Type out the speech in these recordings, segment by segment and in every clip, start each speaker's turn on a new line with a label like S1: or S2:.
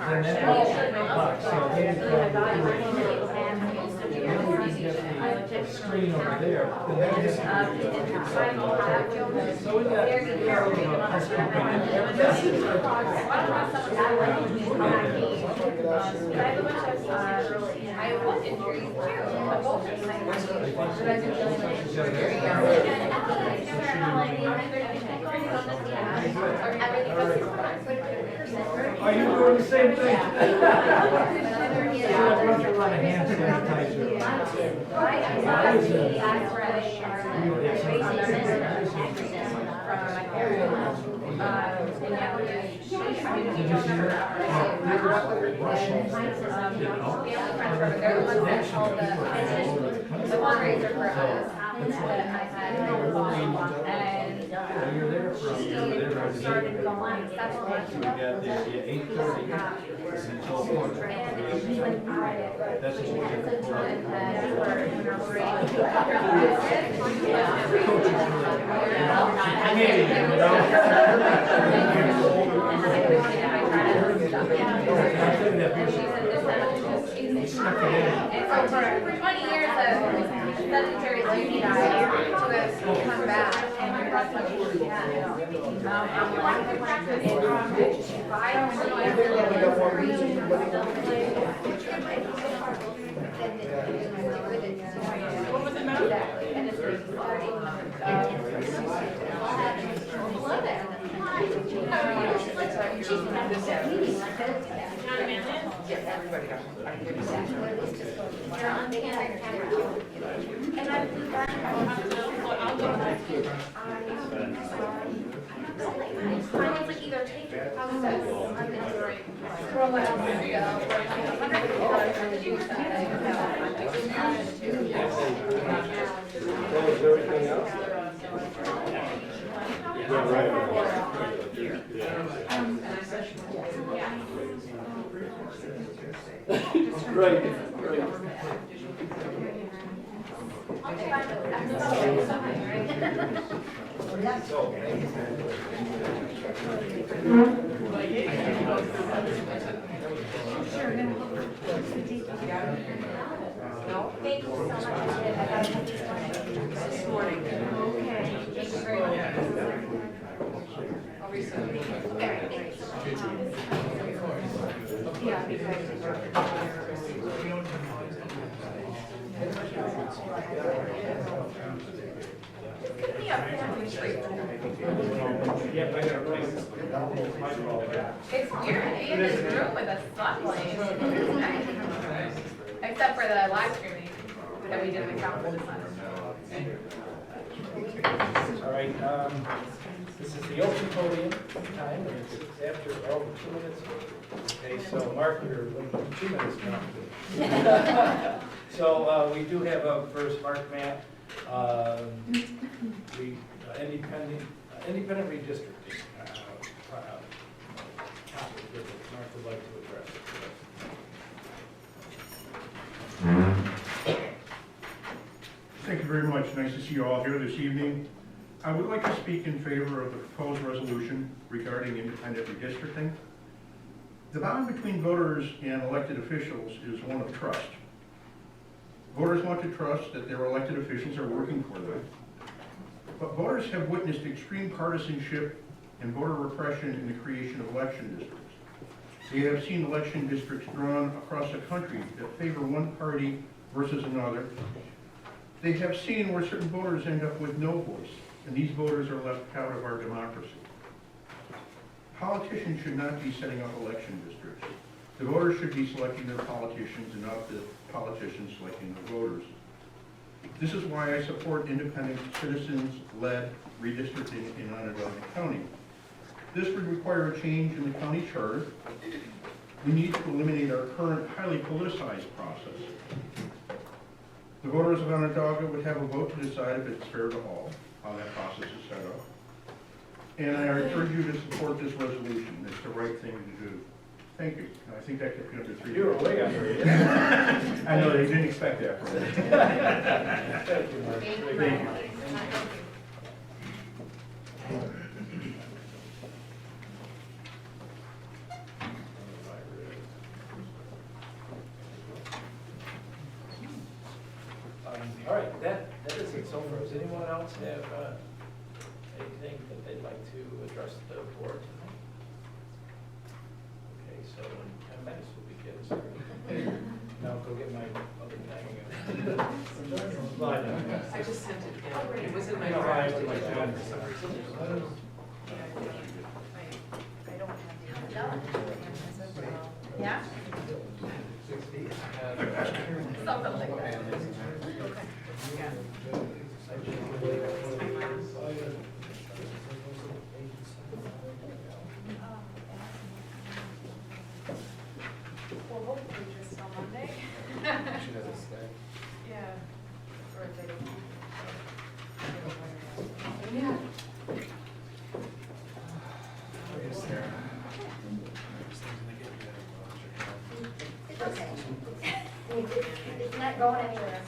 S1: then that helps. So then you get the screen over there, then that just. So we got a little housekeeping.
S2: I was intrigued too.
S1: Are you doing the same thing? So I'd rather run a hand sanitizer. Did you see that? Russians.
S2: The fundraiser for us that I had, and
S1: You're there from,
S2: started going several months ago.
S1: We got there, 8:30 until 4. That's what we're
S2: And so for 20 years of sedentary lifestyle to have come back and that's what we had. I'm like, I don't know if what was the amount? And it's love it.
S3: Yes, everybody got one.
S2: And I've like either take your process scroll out the video or
S4: Close everything else? Yeah, right. Right, right.
S2: Thank you so much. I got this morning. Okay. Thank you very much. I'll resend. Okay, thank you so much. Yeah, because could be a family tree.
S1: Yeah, I got it.
S2: It's weird being in this room with a spotlight. Except for the live streaming that we did in the conference.
S1: All right, this is the open podium time, and it's after, 2 minutes. Okay, so Mark, you're 2 minutes now. So we do have first Mark Matt, independent redistricting topic that Mark would like to address.
S5: Thank you very much. Nice to see you all here this evening. I would like to speak in favor of the proposed resolution regarding independent redistricting. The bond between voters and elected officials is one of trust. Voters want to trust that their elected officials are working for them. But voters have witnessed extreme partisanship and voter repression in the creation of election districts. They have seen election districts drawn across the country that favor one party versus another. They have seen where certain voters end up with no voice, and these voters are left out of our democracy. Politicians should not be setting up election districts. The voters should be selecting their politicians and not the politicians selecting the voters. This is why I support independent, citizens-led redistricting in Onondaga County. This would require a change in the county charter. We need to eliminate our current highly politicized process. The voters of Onondaga would have a vote to decide if it's fair to all, how that process is set up. And I urge you to support this resolution. It's the right thing to do. Thank you. I think that kept you under 3
S1: You were
S5: minutes.
S1: way under it.
S5: I know, they didn't expect that from me.
S1: Thank you, Mark.
S5: Thank you.
S1: so far. Does anyone else have anything that they'd like to address the board tonight? Okay, so in 10 minutes we'll begin. Now go get my other thing.
S3: I just sent it again. It was in my
S1: No, I
S3: draft.
S1: would like to add for some reason.
S2: Yeah? Something like that.
S6: Well, hopefully just on Monday. Yeah. Or if they don't. Yeah.
S2: It's okay. It's not going anywhere.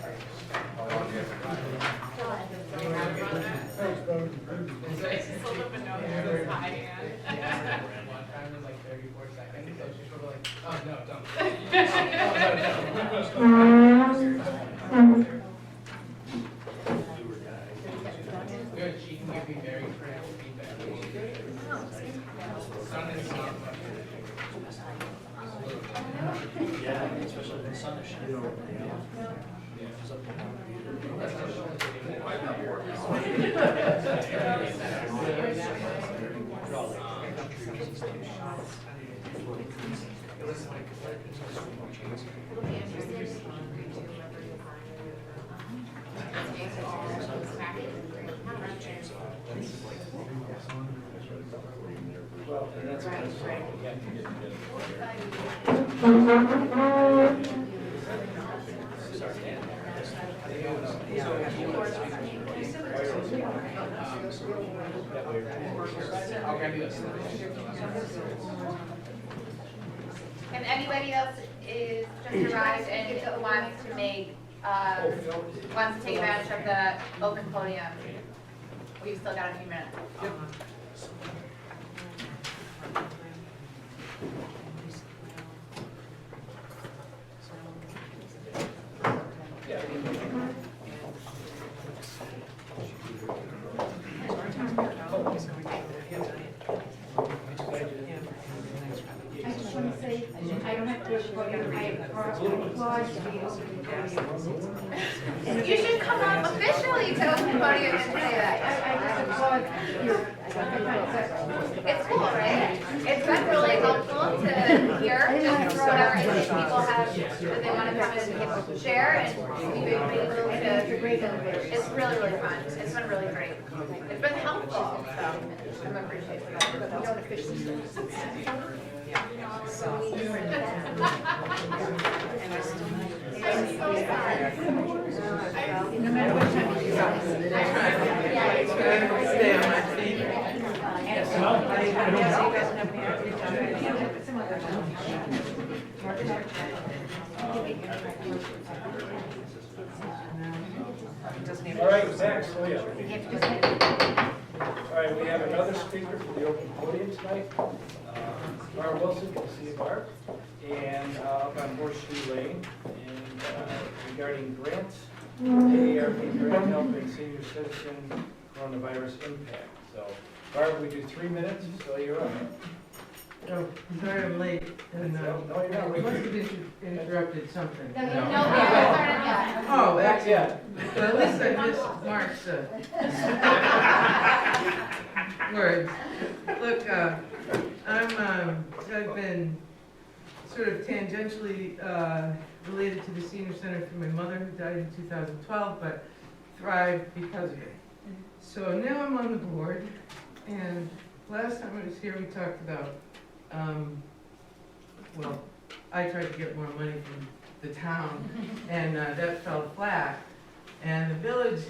S6: It's just a little bit no, it's high hand.
S7: One time in like 34 seconds, so she's sort of like, oh, no, don't. Good, she can give me very critical feedback. Sun is not much.
S8: Yeah, especially when the sun is shining.
S1: Well, and that's what
S7: I'll grab you a slip.
S2: And anybody else is just arrived and wants to make, wants to take advantage of the open podium, we've still got a few minutes.
S9: I just want to say, I don't have to applaud you, I applaud the open podium.
S2: You should come up officially to open podium and say that.
S9: I just applaud your,
S2: It's cool, right? It's been really helpful to hear just whatever ideas people have that they want to come and share, and we've been able to, it's really, really fun. It's been really great. It's been helpful, so I'm appreciative of that.
S9: you don't officially.
S2: I'm so sad.
S9: No matter what time you rise.
S3: Stay on my feet.
S1: All right, next, oh yeah. All right, we have another speaker for the open podium tonight. Barb Wilson, good to see you, Barb. And up on Horseshoe Lane, and regarding grants, AARP grant helping senior citizen coronavirus impact. So, Barb, we do 3 minutes, so you're up.
S3: Oh, sorry I'm late, and,
S1: No, you're not
S3: I
S1: waiting.
S3: must have interrupted something.
S2: No, we haven't started yet.
S3: Oh,
S1: Not
S3: excellent.
S1: yet.
S3: Well, at least I missed Mark's words. Look, I've been sort of tangentially related to the senior center through my mother, who died in 2012, but thrived because of it. So now I'm on the board, and last time I was here, we talked about, well, I tried to get more money from the town, and that fell flat. And the village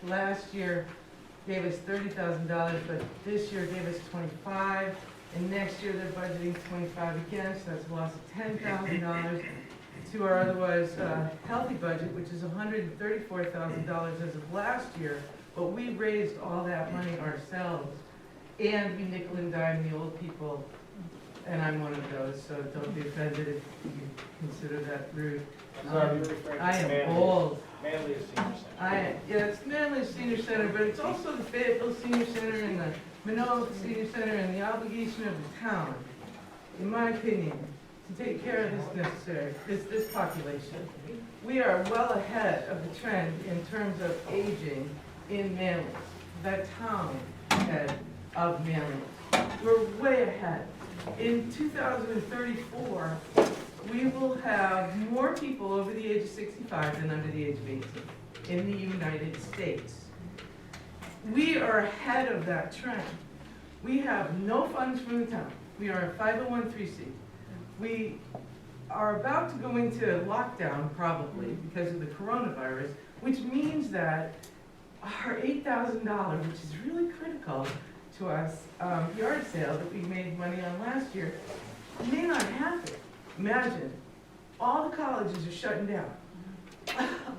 S3: last year gave us $30,000, but this year gave us 25, and next year they're budgeting 25 again, so that's a loss of $10,000 to our otherwise healthy budget, which is $134,000 as of last year, but we raised all that money ourselves, and we nickel and dime the old people and I'm one of those, so don't be offended if you consider that rude.
S1: I'm sorry, you're referring to
S3: I am
S1: Manlius.
S3: old.
S1: Manlius Senior Center.
S3: Yeah, it's Manlius Senior Center, but it's also the Fayetteville Senior Center and the Manoa Senior Center, and the obligation of the town, in my opinion, to take care of this population. We are well ahead of the trend in terms of aging in Manlius, the town head of Manlius. We're way ahead. In 2034, we will have more people over the age of 65 than under the age of 18 in the United States. We are ahead of that trend. We have no funds from the town. We are a 501(c)(3). We are about to go into lockdown probably because of the coronavirus, which means that our $8,000, which is really critical to us, yard sale that we made money on last year, may not happen. Imagine, all the colleges are shutting down.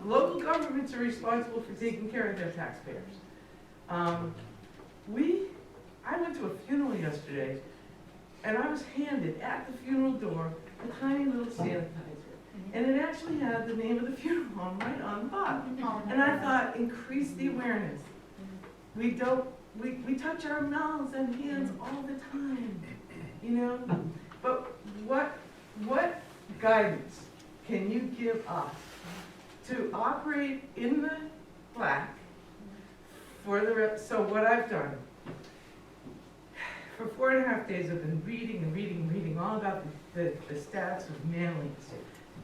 S3: Local governments are responsible for taking care of their taxpayers. I went to a funeral yesterday, and I was handed at the funeral door a tiny little sanitizer. And it actually had the name of the funeral home right on the bottom. And I thought, increase the awareness. We touch our mouths and hands all the time, you know? But what guidance can you give us to operate in the black for the rest? So what I've done, for 4.5 days I've been reading all about the stats of Manlius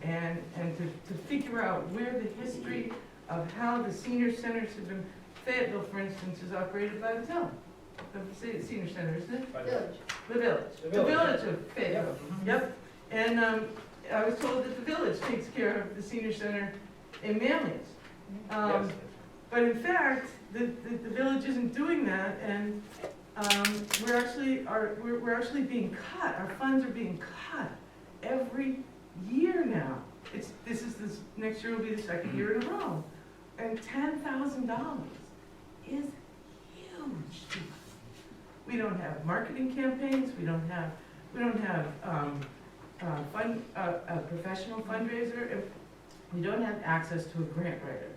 S3: and to figure out where the history of how the senior centers have been. Fayetteville, for instance, is operated by the town. The senior center, isn't it?
S2: Village.
S3: The village.
S1: The
S3: The
S1: village.
S3: village of Fayetteville. Yep. And I was told that the village takes care of the senior center in Manlius.
S1: Yes.
S3: But in fact, the village isn't doing that, and we're actually being cut. Our funds are being cut every year now. Next year will be the second year in a row, and $10,000 is huge to us. We don't have marketing campaigns. We don't have a professional fundraiser. And we don't have access to a grant writer.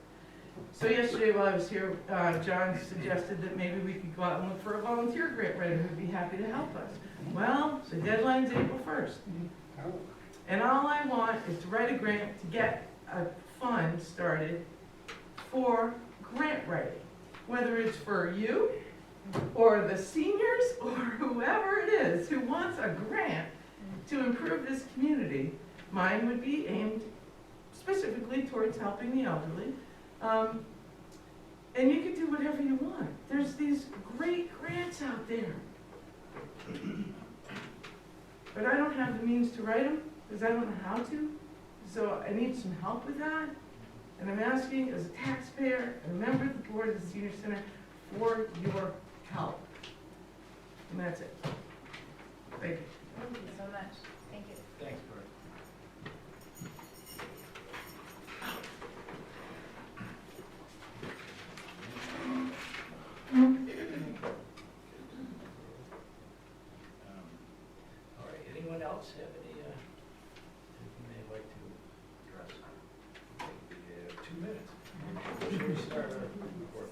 S3: So yesterday while I was here, John suggested that maybe we could go out and look for a volunteer grant writer who'd be happy to help us. Well, the deadline's April 1st. And all I want is to write a grant to get a fund started for grant writing. Whether it's for you, or the seniors, or whoever it is who wants a grant to improve this community. Mine would be aimed specifically towards helping the elderly. And you can do whatever you want. There's these great grants out there. But I don't have the means to write them because I don't know how to. So I need some help with that. And I'm asking as a taxpayer and a member of the board of the Senior Center for your help. And that's it. Thank you.
S2: Thank you so much. Thank you.
S1: Thanks, Bert. All right, anyone else have anything they'd like to address? We have 2 minutes. Should we start our report?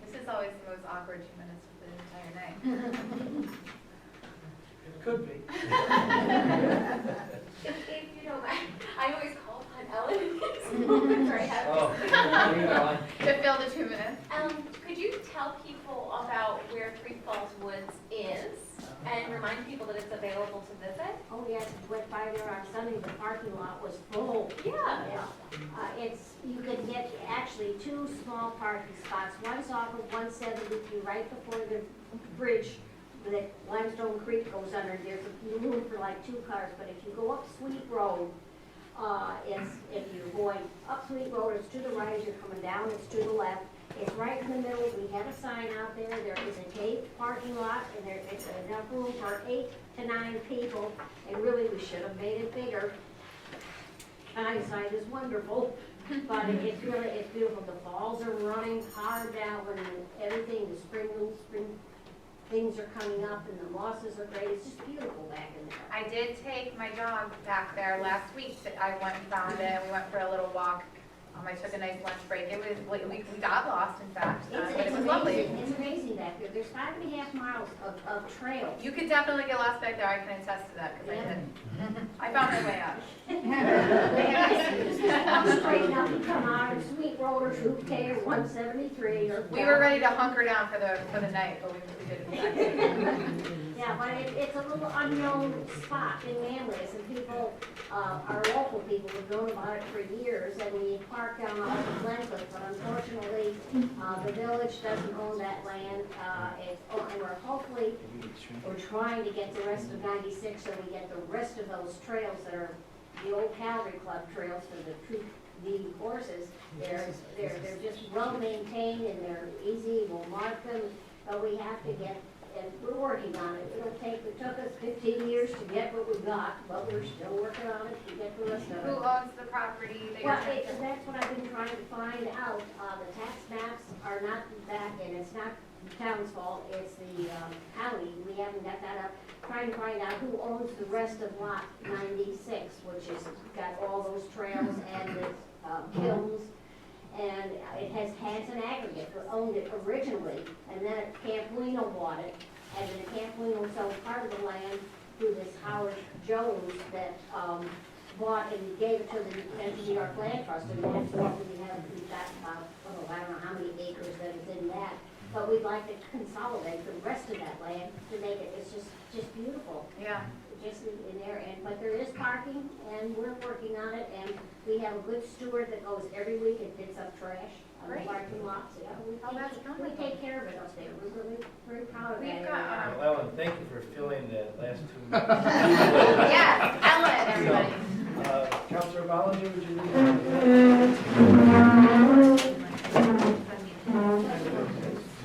S2: This is always the most awkward 2 minutes of the entire night.
S1: It could be.
S2: If you don't mind, I always call upon Ellen in these moments where I have
S1: Oh,
S2: to fill the 2 minutes.
S6: Could you tell people about where Three Falls Woods is and remind people that it's available to visit?
S10: Oh, yes, went by there on Sunday, the parking lot was full.
S6: Yeah.
S10: You could get actually 2 small parking spots. One's off of 173 right before the bridge that Limestone Creek goes under. There's room for like 2 cars, but if you go up Sweet Road, if you're going up Sweet Road, it's to the right. As you're coming down, it's to the left. It's right in the middle. We had a sign out there. There is a paved parking lot, and there is enough room for 8 to 9 people. And really, we should have made it bigger. Hindsight is wonderful, but it's beautiful. The falls are running hard now, and everything, the spring things are coming up and the mosses are great. It's just beautiful back in there.
S2: I did take my dog back there last week. I went and found it. We went for a little walk. I took a nice lunch break. It was, we got lost, in fact, but it was lovely.
S10: It's amazing back there. There's 5.5 miles of trail.
S2: You could definitely get lost back there. I can attest to that, because I did. I found my way out.
S10: Just come straight up and come out of Sweet Rollers, Route K, or 173. Or
S2: We were ready to hunker down for the night, but we didn't.
S10: Yeah, but it's a little unknown spot in Manlius, and people, our local people have known about it for years, and we park down off of Glencliff, but unfortunately, the village doesn't own that land, and we're trying to get the rest of 96, so we get the rest of those trails that are the old cavalry club trails for the horses. They're just well maintained and they're easy, we'll mark them, but we have to get, and we're working on it. It took us 15 years to get what we got, but we're still working on it to get the rest of it.
S2: Who owns the property that you're
S10: Well,
S2: trying to?
S10: that's what I've been trying to find out. The tax maps are not back, and it's not the town's fault, it's the county. We haven't got that up. Trying to find out who owns the rest of lot 96, which has got all those trails and the kilns. And it has Hanson Aggregate that owned it originally, and then Campolino bought it, and then Campolino sold part of the land to this Howard Jones that bought and gave it to the New York Land Trust, and that's what we've got about, I don't know how many acres that is in that. But we'd like to consolidate the rest of that land to make it, it's just beautiful.
S2: Yeah.
S10: Just in there, but there is parking, and we're working on it, and we have a good steward that goes every week and picks up trash on the
S2: Great.
S10: parking lots. Yeah,
S2: that's
S10: we
S2: wonderful.
S10: take care of it up there. We're really very proud of
S2: We've
S10: that.
S2: got,
S1: Well, Ellen, thank you for filling that last 2 minutes.
S2: yes, Ellen, everybody.
S1: Councilor Ballinger, would you read?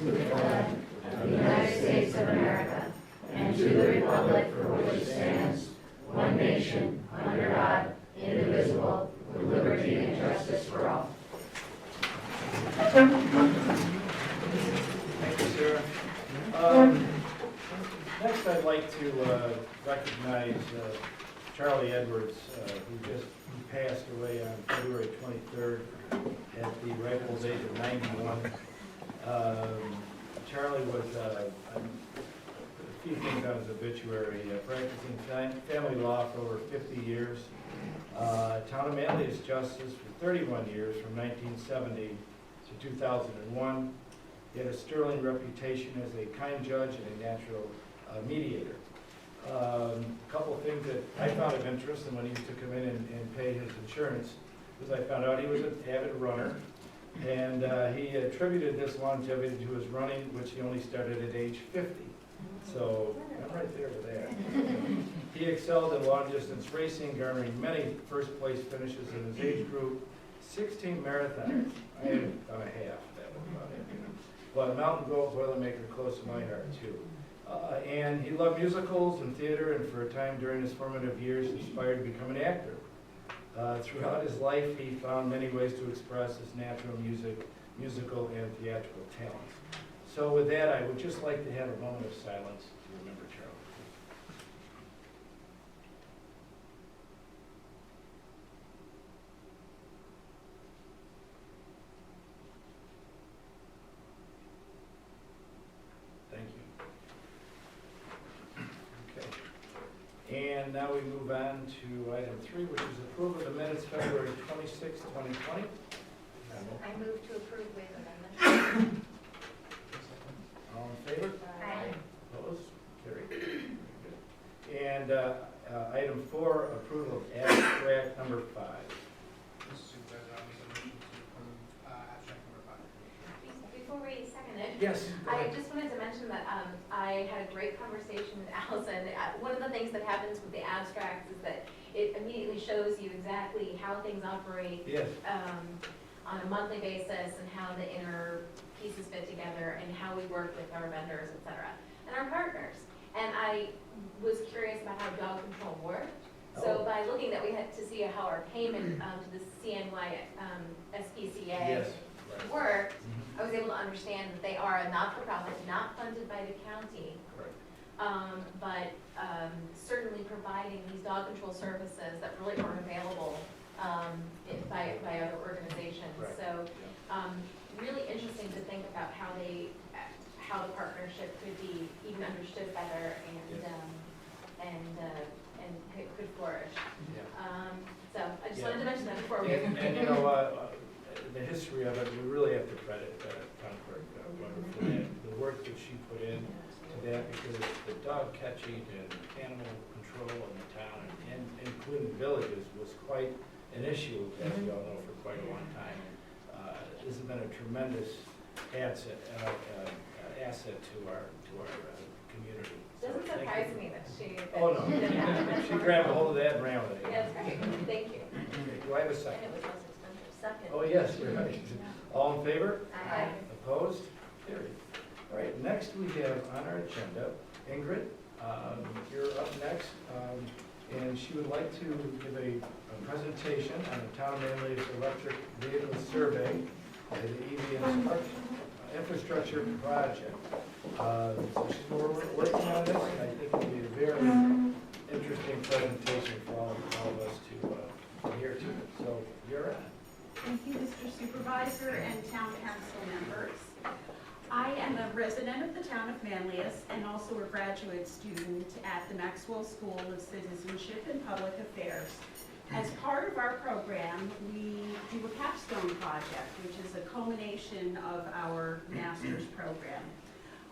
S9: of the United States of America, and to the republic for which it stands, one nation, under God, indivisible, with liberty and justice for all.
S1: Thank you, Sarah. Next, I'd like to recognize Charlie Edwards, who passed away on February 23rd at the ripe old age of 91. Charlie was, a few things on his obituary, practicing family law for over 50 years, Town of Manlius Justice for 31 years, from 1970 to 2001. He had a sterling reputation as a kind judge and a natural mediator. A couple of things that I found of interest, and when he used to come in and pay his insurance, was I found out he was an avid runner, and he attributed this longevity to his running, which he only started at age 50. So I'm right there with that. He excelled in long-distance racing, garnering many first-place finishes in his age group, 16 marathons. I had done a half, that was about it. But Mountain Goat Boilermaker close to my heart, too. And he loved musicals and theater, and for a time during his formative years, inspired to become an actor. Throughout his life, he found many ways to express his natural musical and theatrical talents. So with that, I would just like to have a moment of silence to remember Charlie. Thank you. Okay. And now we move on to item 3, which is approval of the minutes February 26, 2020.
S2: I move to approve with amendment.
S1: All in favor?
S2: Aye.
S1: Opposed? Carried. Very good. And item 4, approval of abstract number 5.
S7: Mr. Supervisor, I'll make a motion to approve abstract number 5.
S6: Before we second it,
S1: Yes. go
S6: I
S1: ahead.
S6: just wanted to mention that I had a great conversation with Allison. One of the things that happens with the abstracts is that it immediately shows you exactly how things operate
S1: Yes.
S6: on a monthly basis and how the inner pieces fit together and how we work with our vendors, et cetera, and our partners. And I was curious about how dog control worked. So
S1: Oh.
S6: by looking that we had to see how our payment to the CNY SPCA
S1: Yes. Right.
S6: worked,
S1: Mhm.
S6: I I was able to understand that they are a not-for-profit, not funded by the county, but certainly providing these dog control services that really aren't available by other organizations.
S1: Right.
S6: So really interesting to think about how the partnership could be even understood better and it could flourish. So I just wanted to mention that before we.
S1: And you know, the history of it, we really have to credit Town Clerk Weber for that, the work that she put in to that, because the dog catching and animal control in the town, and including villages, was quite an issue, as we all know, for quite a long time. This has been a tremendous asset to our community.
S6: Doesn't
S1: So, thank
S6: surprise
S1: you.
S6: me that she.
S1: Oh, no. She grabbed a hold of that and ran with it.
S6: That's great, thank you.
S1: Okay, do I have a
S6: And
S1: second?
S6: it was less expensive. Second.
S1: Oh, yes, you're right. All in favor?
S6: Aye.
S1: Opposed? Carried. All right, next we have on our agenda, Ingrid, you're up next, and she would like to give a presentation on the Town of Manlius Electric Vehicle Survey, the EV infrastructure project. So she's working on this, and I think it'll be a very interesting presentation for all of us to hear to. So you're on.
S11: Thank you, Mr. Supervisor and Town Council members. I am a resident of the Town of Manlius and also a graduate student at the Maxwell School of Citizenship and Public Affairs. As part of our program, we do a capstone project, which is a culmination of our master's program.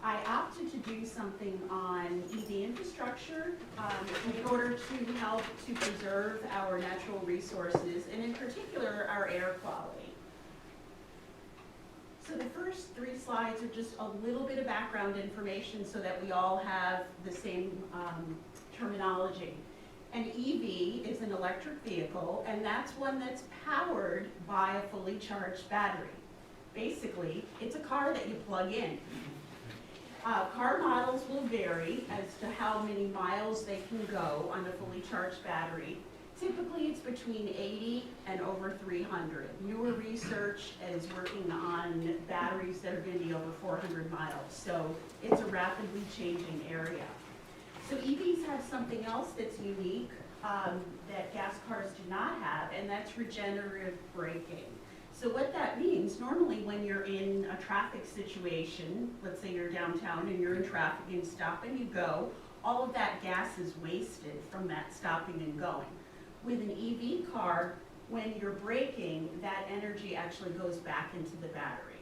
S11: I opted to do something on EV infrastructure in order to help to preserve our natural resources, and in particular, our air quality. So the first 3 slides are just a little bit of background information so that we all have the same terminology. An EV is an electric vehicle, and that's one that's powered by a fully charged battery. Basically, it's a car that you plug in. Car models will vary as to how many miles they can go on a fully charged battery. Typically, it's between 80 and over 300. Newer research is working on batteries that are going to be over 400 miles, so it's a rapidly changing area. So EVs have something else that's unique that gas cars do not have, and that's regenerative braking. So what that means, normally when you're in a traffic situation, let's say you're downtown and you're in traffic and stop and you go, all of that gas is wasted from that stopping and going. With an EV car, when you're braking, that energy actually goes back into the battery.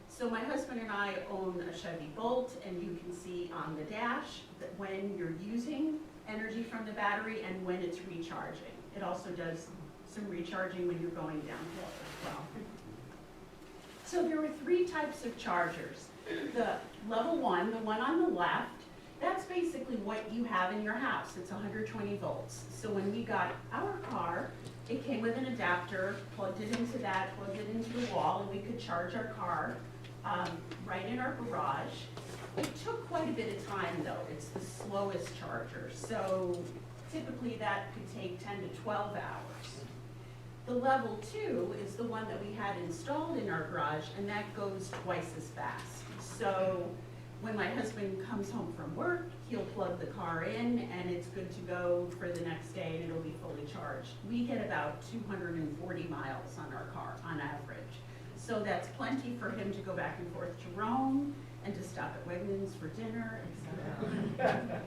S11: So my husband and I own a Chevy Bolt, and you can see on the dash that when you're using energy from the battery and when it's recharging. It also does some recharging when you're going downhill as well. So there are 3 types of chargers. The level 1, the one on the left, that's basically what you have in your house. It's 120 volts. So when we got our car, it came with an adapter, plugged it into that, plugged it into the wall, and we could charge our car right in our garage. It took quite a bit of time though. It's the slowest charger. So typically that could take 10 to 12 hours. The level 2 is the one that we had installed in our garage, and that goes twice as fast. So when my husband comes home from work, he'll plug the car in and it's good to go for the next day and it'll be fully charged. We get about 240 miles on our car on average. So that's plenty for him to go back and forth to Rome and to stop at Wegmans for dinner, etc.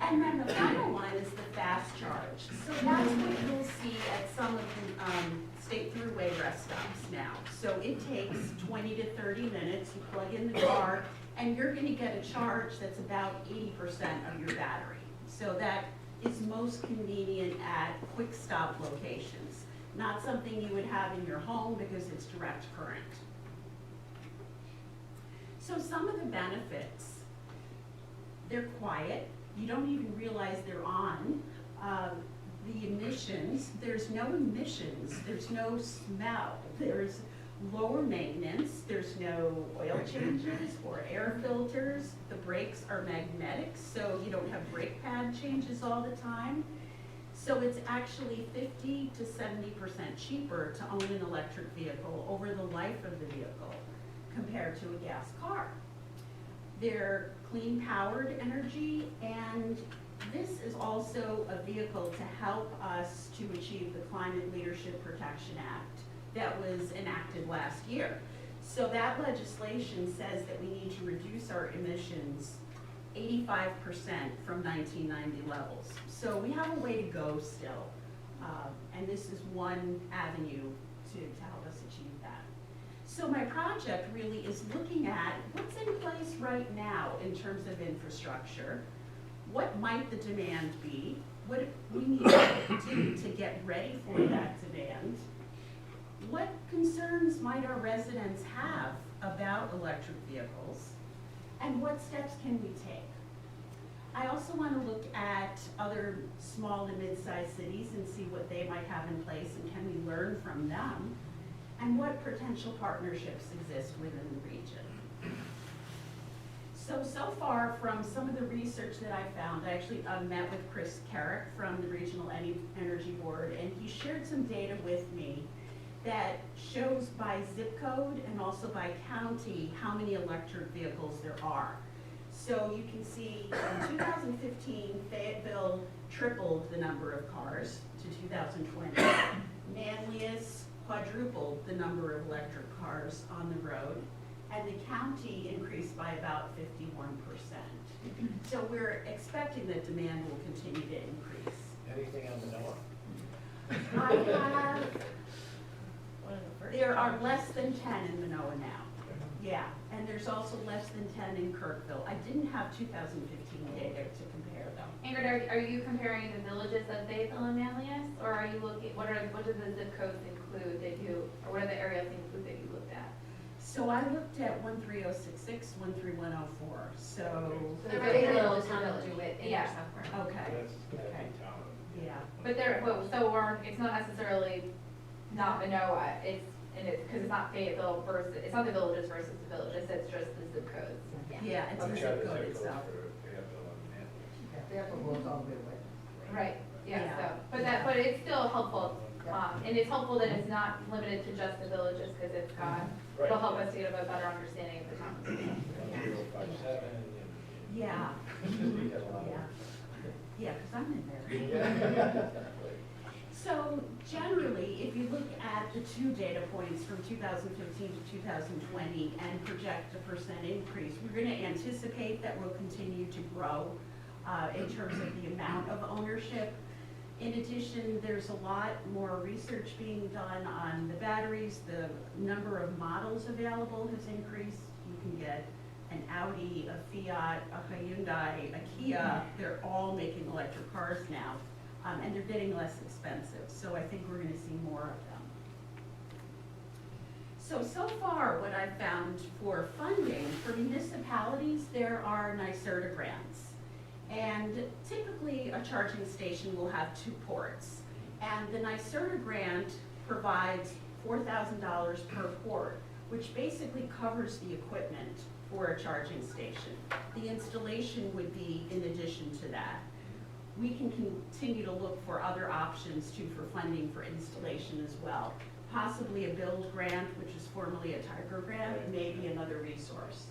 S11: And then the final one is the fast charge. So that's what you'll see at some of the state thruway rest stops now. So it takes 20 to 30 minutes, you plug in the car, and you're gonna get a charge that's about 80% of your battery. So that is most convenient at quick stop locations. Not something you would have in your home because it's direct current. So some of the benefits, they're quiet. You don't even realize they're on. The emissions, there's no emissions, there's no smell, there's lower maintenance, there's no oil changes or air filters. The brakes are magnetic, so you don't have brake pad changes all the time. So it's actually 50 to 70% cheaper to own an electric vehicle over the life of the vehicle. compared to a gas car. They're clean powered energy, and this is also a vehicle to help us to achieve the Climate Leadership Protection Act that was enacted last year. So that legislation says that we need to reduce our emissions 85% from 1990 levels. So we have a way to go still, and this is one avenue to help us achieve that. So my project really is looking at what's in place right now in terms of infrastructure, what might the demand be, what we need to do to get ready for that demand, what concerns might our residents have about electric vehicles, and what steps can we take? I also want to look at other small and mid-sized cities and see what they might have in place and can we learn from them, and what potential partnerships exist within the region. So far from some of the research that I found, I actually met with Chris Carrick from the Regional Energy Board, and he shared some data with me that shows by zip code and also by county how many electric vehicles there are. So you can see in 2015, Fayetteville tripled the number of cars to 2020. Manlius quadrupled the number of electric cars on the road, and the county increased by about 51%. So we're expecting that demand will continue to increase.
S1: Anything on the NOAA?
S11: I have, there are less than 10 in Manoa now. Yeah, and there's also less than 10 in Kirkville. I didn't have 2015 data to compare though.
S2: Ingrid, are you comparing the villages of Fayetteville and Manlius, or are you looking, what do the zip codes include that you, or what are the areas include that you looked at?
S11: So I looked at 13066, 13104, so.
S2: So
S6: They're
S2: very
S6: very
S2: little
S6: little
S2: to
S6: town
S2: no-
S6: to do it in
S2: yeah.
S6: their software.
S11: Okay,
S1: That's
S11: okay,
S1: town.
S11: yeah.
S2: But it's not necessarily not Manoa, because it's not Fayetteville versus, it's not the villages versus the villages, it's just the zip codes.
S11: Yeah, it's
S1: I'm
S11: the
S1: sure
S11: zip
S1: the
S11: code
S1: zip
S11: itself.
S1: code for Fayetteville and Manlius.
S2: Right, yeah,
S11: Yeah.
S2: so, but it's still helpful, and it's helpful that it's not limited to just the villages, because it'll help us to get a better understanding of the town.
S1: 1057
S11: Yeah,
S1: and we have a lot of.
S11: yeah, because I'm in there. So generally, if you look at the two data points from 2015 to 2020 and project a % increase, we're going to anticipate that we'll continue to grow in terms of the amount of ownership. In addition, there's a lot more research being done on the batteries. The number of models available has increased. You can get an Audi, a Fiat, a Hyundai, a Kia. They're all making electric cars now. And they're getting less expensive, so I think we're going to see more of them. So far what I've found for funding, for municipalities, there are NYSERDA grants. And typically a charging station will have 2 ports. And the NYSERDA grant provides $4,000 per port, which basically covers the equipment for a charging station. The installation would be in addition to that. We can continue to look for other options too for funding for installation as well. Possibly a build grant, which is formerly a Tiger grant, may be another resource.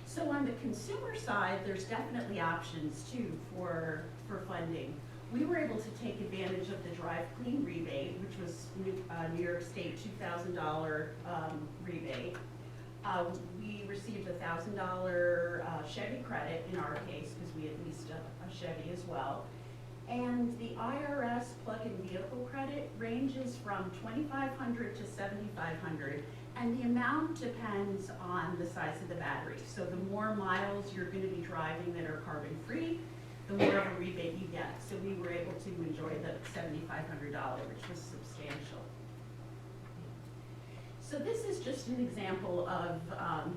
S11: So on the consumer side, there's definitely options too for funding. We were able to take advantage of the Drive Clean rebate, which was New York State $2,000 rebate. We received a $1,000 Chevy credit in our case, because we at least a Chevy as well. And the IRS plug-in vehicle credit ranges from $2,500 to $7,500, and the amount depends on the size of the battery. So the more miles you're going to be driving that are carbon-free, the more of a rebate you get. So we were able to enjoy the $7,500, which was substantial. So this is just an example of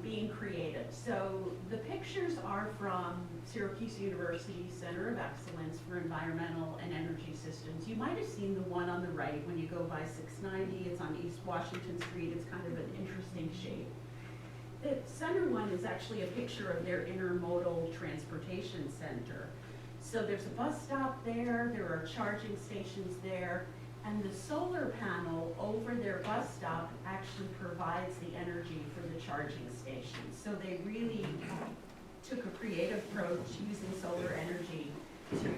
S11: being creative. So the pictures are from Syracuse University Center of Excellence for Environmental and Energy Systems. You might have seen the one on the right when you go by 690. It's on East Washington Street. It's kind of an interesting shape. The center one is actually a picture of their intermodal transportation center. So there's a bus stop there. There are charging stations there. And the solar panel over their bus stop actually provides the energy for the charging station. So they really took a creative approach using solar energy to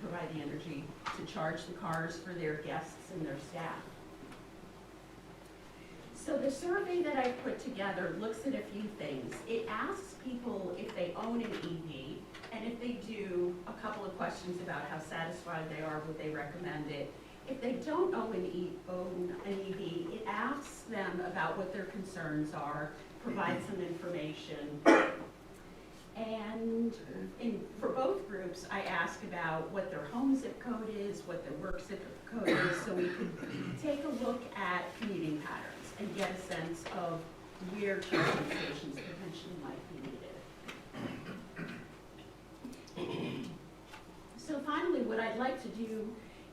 S11: provide the energy to charge the cars for their guests and their staff. So the survey that I put together looks at a few things. It asks people if they own an EV, and if they do, a couple of questions about how satisfied they are, would they recommend it. If they don't own an EV, it asks them about what their concerns are, provides some information. And for both groups, I ask about what their home zip code is, what their work zip code is, so we can take a look at commuting patterns and get a sense of where charging stations potentially might be needed. So finally, what I'd like to do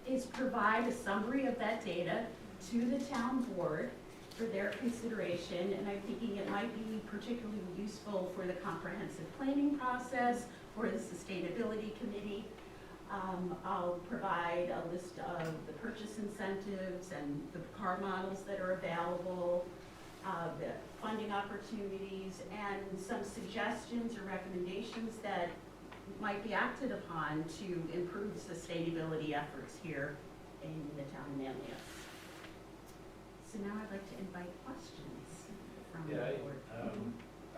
S11: is provide a summary of that data to the town board for their consideration, and I'm thinking it might be particularly useful for the comprehensive planning process, for the sustainability committee. I'll provide a list of the purchase incentives and the car models that are available, the funding opportunities, and some suggestions or recommendations that might be acted upon to improve sustainability efforts here in the town of Manlius. So now I'd like to invite questions from the
S1: Yeah,
S11: board.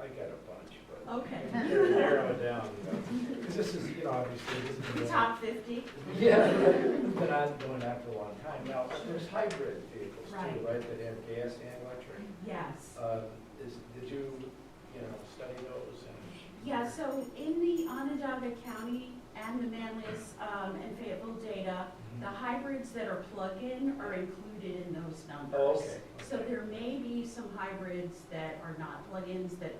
S1: I got a bunch, but
S11: Okay.
S1: narrow it down, because this is, obviously, this is.
S11: The top 50?
S1: Yeah, we've been on doing that for a long time. Now, there's hybrid vehicles too,
S11: Right.
S1: right, that have gas and electric?
S11: Yes.
S1: Did you, study those and?
S11: Yeah, so in the Onondaga County and the Manlius and Fayetteville data, the hybrids that are plug-in are included in those numbers.
S1: Oh, okay.
S11: So there may be some hybrids that are not plug-ins that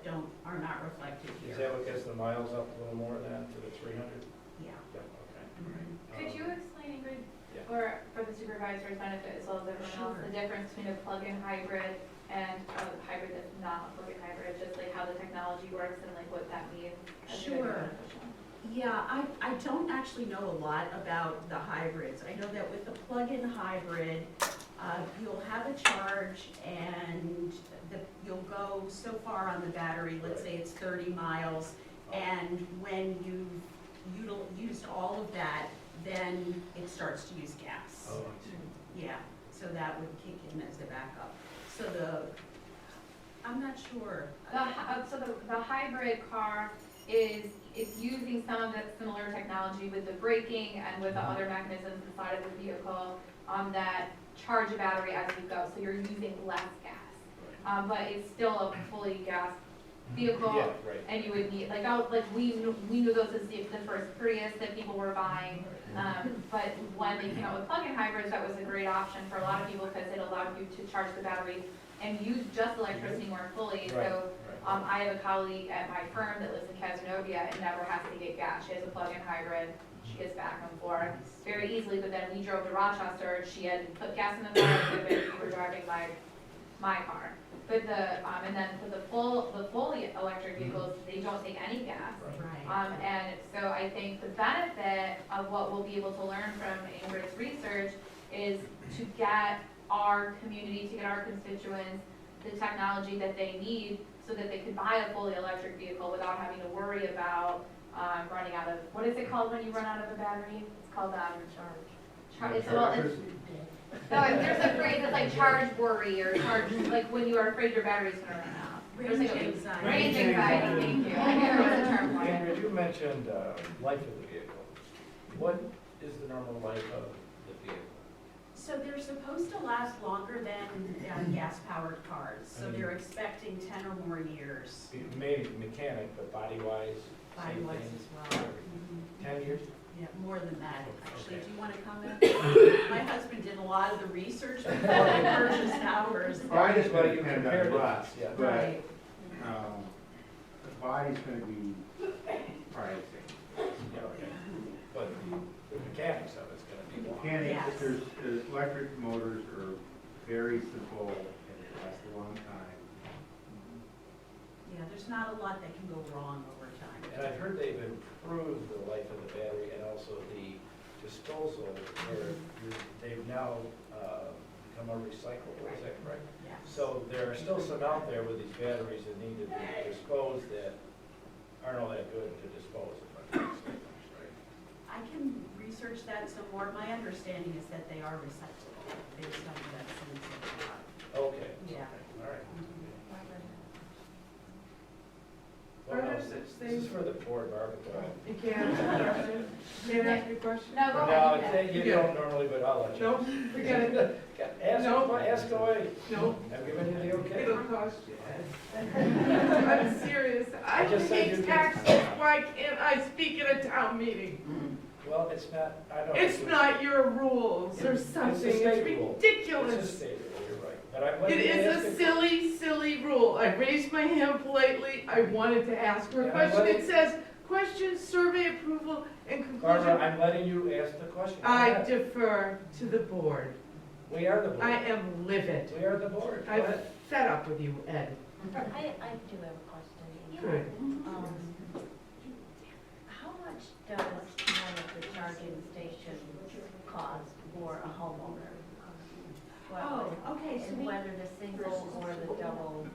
S11: are not reflected
S1: Is
S11: here.
S1: that what gets the miles up a little more than to the 300?
S11: Yeah.
S1: Yeah, okay.
S2: Could you explain, Ingrid,
S1: Yeah.
S2: for the supervisor's benefit as well as everyone else,
S11: Sure.
S2: the difference between a plug-in hybrid and a hybrid that's not a plug-in hybrid, just like how the technology works and like what that means? as it
S11: Sure.
S2: beneficial?
S11: Yeah, I don't actually know a lot about the hybrids. I know that with the plug-in hybrid, you'll have a charge and you'll go so far on the battery, let's say it's 30 miles, and when you've used all of that, then it starts to use gas.
S1: Oh,
S11: Yeah, so that would kick in as a backup. So I'm not sure.
S2: So the hybrid car is using some of that similar technology with the braking and with the other mechanisms inside of the vehicle that charge a battery as you go, so you're using less gas. But it's still a fully gas vehicle,
S1: Yeah, right.
S2: and you would need, we knew those as the first Prius that people were buying. But when they came out with plug-in hybrids, that was a great option for a lot of people because it allowed you to charge the battery and use just electricity more fully. So I have a colleague at my firm that lives in Casanova and never has to get gas. She has a plug-in hybrid. She gets back and forth very easily, but then we drove to Rochester. She had put gas in the car, and we were driving my car. But and then for the fully electric vehicles, they don't take any gas.
S11: Right.
S2: And so I think the benefit of what we'll be able to learn from Ingrid's research is to get our community, to get our constituents the technology that they need so that they could buy a fully electric vehicle without having to worry about running out of, what is it called when you run out of a battery? It's called there's a phrase that's like charge worry or charge, like when you are afraid your battery's gonna run out. There's like
S11: Range anxiety.
S2: Range anxiety, thank you. I knew there was a term for it.
S1: Andrew, you mentioned life of the vehicle. What is the normal life of the vehicle?
S11: So they're supposed to last longer than gas-powered cars, so they're expecting 10 or more years,
S1: Maybe mechanic, but body-wise, same
S11: body-wise
S1: thing?
S11: as well.
S1: 10 years?
S11: Yeah, more than that, actually.
S1: Okay.
S11: Do you want to comment? My husband did a lot of the research before we purchased ours.
S5: I just
S1: But
S5: want
S1: you
S5: to depend
S1: compared
S5: on
S1: it,
S5: rust,
S1: yeah.
S5: but
S11: Right.
S5: the body's going to be pricey.
S1: Yeah, okay. But the mechanics of it's gonna be long.
S5: Mechanics,
S11: Yes.
S5: there's electric motors are very simple and they last a long time.
S11: Yeah, there's not a lot that can go wrong over time.
S1: And I've heard they've improved the life of the battery and also the disposal, where they've now become a recyclable, is that correct?
S11: Yes.
S1: So there are still some out there with these batteries that need to be disposed that aren't all that good to dispose, if I'm not mistaken, right?
S11: I can research that some more. My understanding is that they are recyclable based on the estimates that we have.
S1: Okay.
S11: Yeah.
S1: All right.
S3: Are
S1: Well, no,
S3: there
S1: this
S3: such
S1: this is
S3: things?
S1: for the board, Barbara. Go ahead.
S3: You can't ask a question? Can't ask a question?
S2: No, go
S1: No,
S2: ahead.
S1: you don't normally, but I'll let you.
S3: No, forget it.
S1: Ask away.
S3: No,
S1: I'm giving you the okay.
S3: it'll cost you, Ed. I'm serious. I
S1: I just said you
S3: pay
S1: could-
S3: taxes. Why can't I speak at a town meeting?
S1: Well, it's not, I don't.
S3: It's not your rules or
S1: It's a
S3: something. It's
S1: state rule. It's a
S3: ridiculous.
S1: state rule, you're right. But I'm letting
S3: It
S1: you
S3: is
S1: ask
S3: a
S1: it.
S3: silly, silly rule. I raised my hand politely. I wanted to ask her a
S1: Yeah,
S3: question.
S1: but
S3: It says, question, survey approval, and
S1: Barbara,
S3: conclusion.
S1: I'm letting you ask the question. Go
S3: I
S1: ahead.
S3: defer to the board.
S1: We are the board.
S3: I am livid.
S1: We are the board. Go
S3: I'm
S1: ahead.
S3: fed up with you, Ed.
S9: I do have a question.
S3: Good.
S9: How much does one of the charging stations cost for a homeowner?
S11: Oh, okay, so
S9: And
S11: we,
S9: whether the single or the double?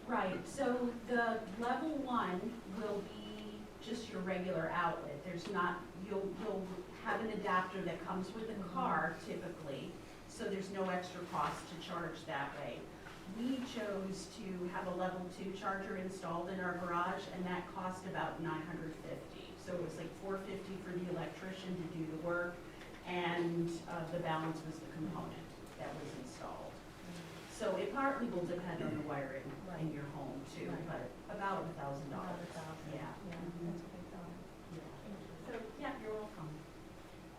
S11: right, so the level one will be just your regular outlet. There's not, you'll have an adapter that comes with a car typically, so there's no extra cost to charge that way. We chose to have a level 2 charger installed in our garage, and that cost about $950. So it was like $450 for the electrician to do the work, and the balance was the component that was installed. So it partly will depend on the wiring in your home too, but about $1,000. Yeah. Mhm. So, yeah, you're welcome.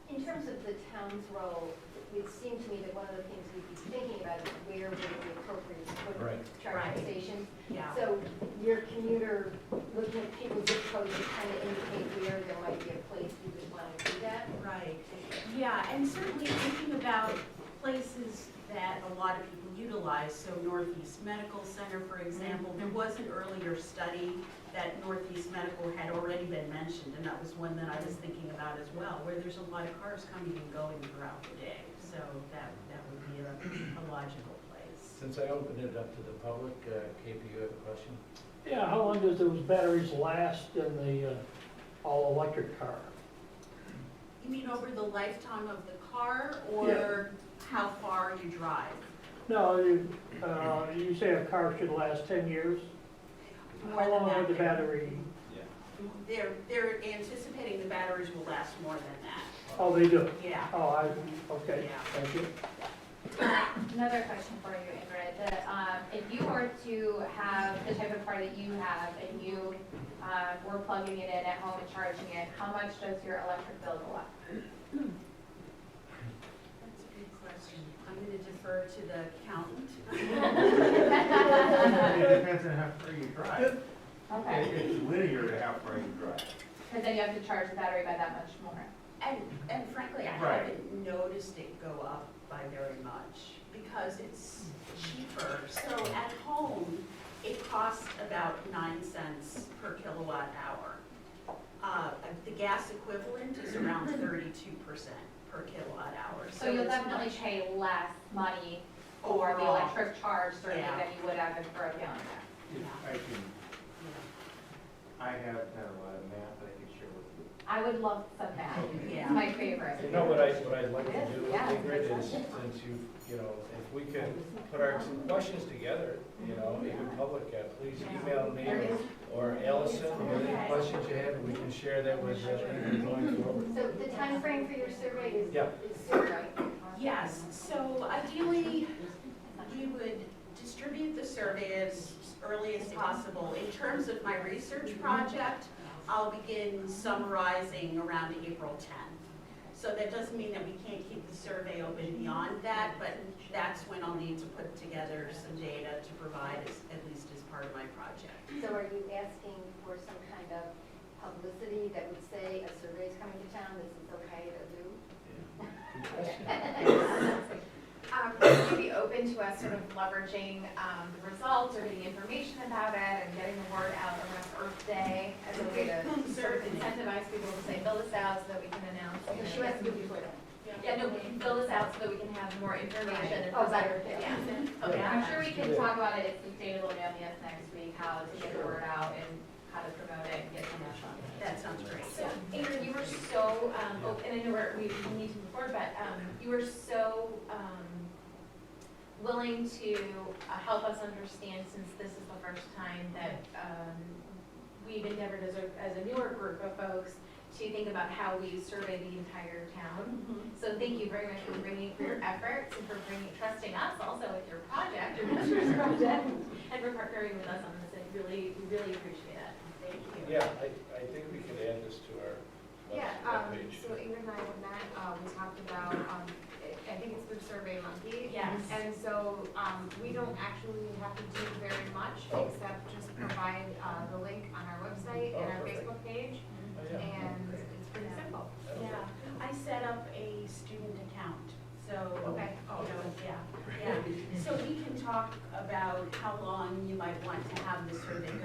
S2: In terms of the town's role, it would seem to me that one of the things we'd be thinking about is where would it be appropriate to put
S1: Right.
S2: charging
S11: Right.
S2: stations.
S11: Yeah.
S2: So your commuter, looking at people's zip codes, would kind of indicate where there might be a place we would want to do that.
S11: Right, yeah, and certainly thinking about places that a lot of people utilize, so Northeast Medical Center, for example, there was an earlier study that Northeast Medical had already been mentioned, and that was one that I was thinking about as well, where there's a lot of cars coming and going throughout the day, so that would be a logical place.
S1: Since I opened it up to the public, KP, you have a question?
S4: Yeah, how long does those batteries last in the all-electric car?
S11: You mean over the lifetime of the car, or how far you drive?
S4: No, you say a car should last 10 years?
S11: More
S4: How
S11: than
S4: long
S11: that.
S4: would the battery?
S11: They're anticipating the batteries will last more than that.
S4: Oh, they do?
S11: Yeah.
S4: Oh, okay,
S11: Yeah.
S4: thank you.
S2: Another question for you, Ingrid. If you were to have the type of car that you have and you were plugging it in at home and charging it, how much does your electric bill go up?
S11: That's a good question. I'm going to defer to the accountant.
S5: It depends on how far you drive.
S2: Okay,
S5: It's linear to how far you drive.
S2: because then you have to charge the battery by that much more.
S11: And frankly, I
S5: Right.
S11: haven't noticed it go up by very much because it's cheaper. So at home, it costs about 9 cents per kilowatt hour. The gas equivalent is around 32% per kilowatt hour.
S2: So you'll
S11: it's
S2: definitely
S11: much
S2: pay less money for the
S11: overall.
S2: electric charge certainly
S11: Yeah.
S2: than you would have if for a gallon gas.
S11: Yeah.
S5: I have kind of a lot of math that I can share with you.
S2: I would love some math.
S11: Yeah.
S2: It's my favorite.
S1: You know what I'd like to do,
S2: Yeah.
S1: Ingrid, is since you know, if we could put some questions together, you know, even public, please email me or Allison with any questions you have, and we can share that with Ingrid going forward.
S2: So the time frame for your survey is
S1: Yeah.
S2: soon, right?
S11: Yes, so ideally, we would distribute the survey as early as possible. In terms of my research project, I'll begin summarizing around April 10th. So that doesn't mean that we can't keep the survey open beyond that, but that's when I'll need to put together some data to provide at least as part of my project.
S2: So are you asking for some kind of publicity that would say a survey is coming to town, this is okay to do?
S1: Good question.
S2: Maybe
S6: open to us sort of leveraging the results or getting information about it and getting the word out around Earth Day as a way to sort of incentivize people to say, fill this out so that we can announce.
S2: Okay, she wants to do before that.
S6: Yeah, no, fill this out so that we can have more information and
S2: Oh,
S6: present.
S2: better,
S6: Yeah.
S1: Okay.
S6: I'm sure we can talk about it at Sustainable Manlius next week, how to get the word out and how to promote it and get some more fun.
S11: That sounds great.
S6: So, Ingrid, you were so, and I know we need to move forward, but you were so willing to help us understand, since this is the first time that we've endeavored as a newer group of folks to think about how we survey the entire town. So thank you very much for your efforts and for trusting us also with your project, your master's project, and for partnering with us on this. We really appreciate it. Thank you.
S1: Yeah, I think we could add this to our webpage.
S2: So Ingrid and I have met, we talked about, I think it's through Survey Monkey.
S6: Yes.
S2: And so, we don't actually have to do very much,
S1: Oh.
S2: except just provide, the link on our website and
S1: Oh,
S2: our
S1: perfect.
S2: Facebook page,
S1: Oh, yeah.
S2: and it's pretty simple.
S11: Yeah, I set up a student account, so.
S2: Okay.
S11: You know, yeah. So we can talk about how long you might want to have the survey go.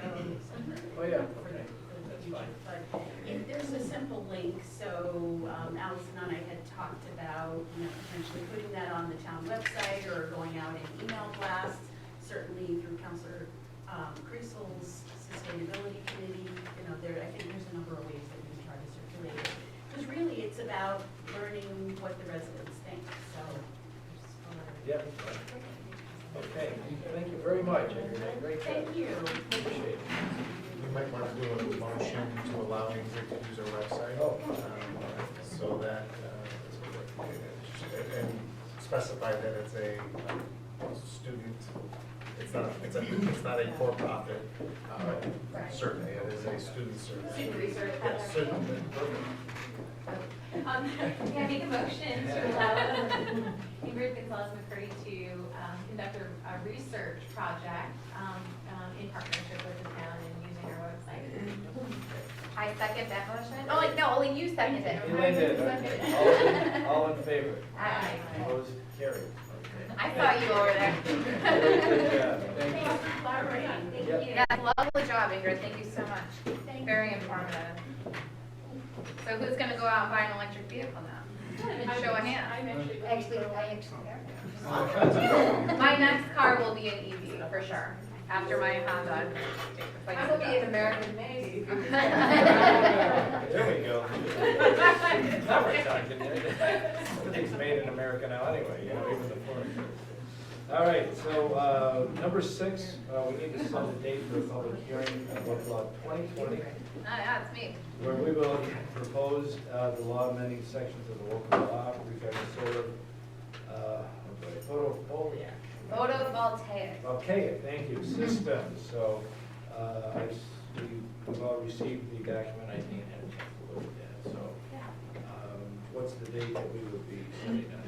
S1: Oh, yeah,
S11: for the
S1: okay. That's
S11: future.
S1: fine.
S11: But if there's a simple link, so Allison and I had talked about, potentially putting that on the town website or going out in email blasts, certainly through Councilor Creasel's sustainability committee. I think there's a number of ways that we can try to circulate it. Because really, it's about learning what the residents think, so.
S1: Yeah. Okay, thank you very much. Great job.
S11: Thank you.
S1: Appreciate it.
S8: We might want to do a motion to allow Ingrid to use our website.
S1: Oh.
S8: So that, and specify that it's a student, it's not a for-profit survey, it is a student survey.
S6: Student research.
S8: Yes, student.
S6: Yeah, make a motion to allow Ingrid Gonzalez McCurdy to conduct a research project in partnership with the town and using our website.
S2: I second that motion.
S6: Oh, like, no, only you seconded it.
S1: Elaine did, okay. All in favor?
S6: Aye.
S1: Opposed? Carried. Okay.
S2: I saw you over there.
S1: Very good job. Thank you.
S6: Collaborating. Thank
S1: Yep.
S6: you.
S2: Yeah, lovely job, Ingrid, thank you so much. Very informative. So who's gonna go out and buy an electric vehicle now? Show a hand. Actually, my next car will be an EV, for sure, after my Honda.
S6: I will be an American made.
S1: There we go. Now we're talking. Everything's made in America now anyway, even the foreign. All right, so number 6, we need to set a date for a public hearing on local law 2020,
S2: Yeah, it's me.
S1: where we will propose the law amending sections of the local law regarding solar
S2: Photovoltaic.
S1: Okay, thank you, systems. So we've all received the document, I think, and had a chance to look at that. So what's the date that we would be setting on that?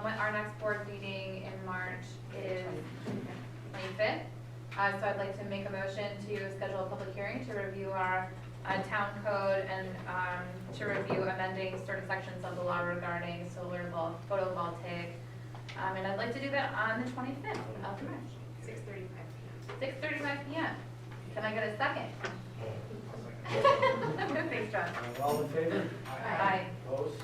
S2: When our next board meeting in March is 25th. So I'd like to make a motion to schedule a public hearing to review our town code and to review amending certain sections of the law regarding solar photovoltaic. And I'd like to do that on the 25th of March. 6:35 p.m. Can I get a second? Thanks, John.
S1: All in favor?
S2: Aye.
S1: Opposed?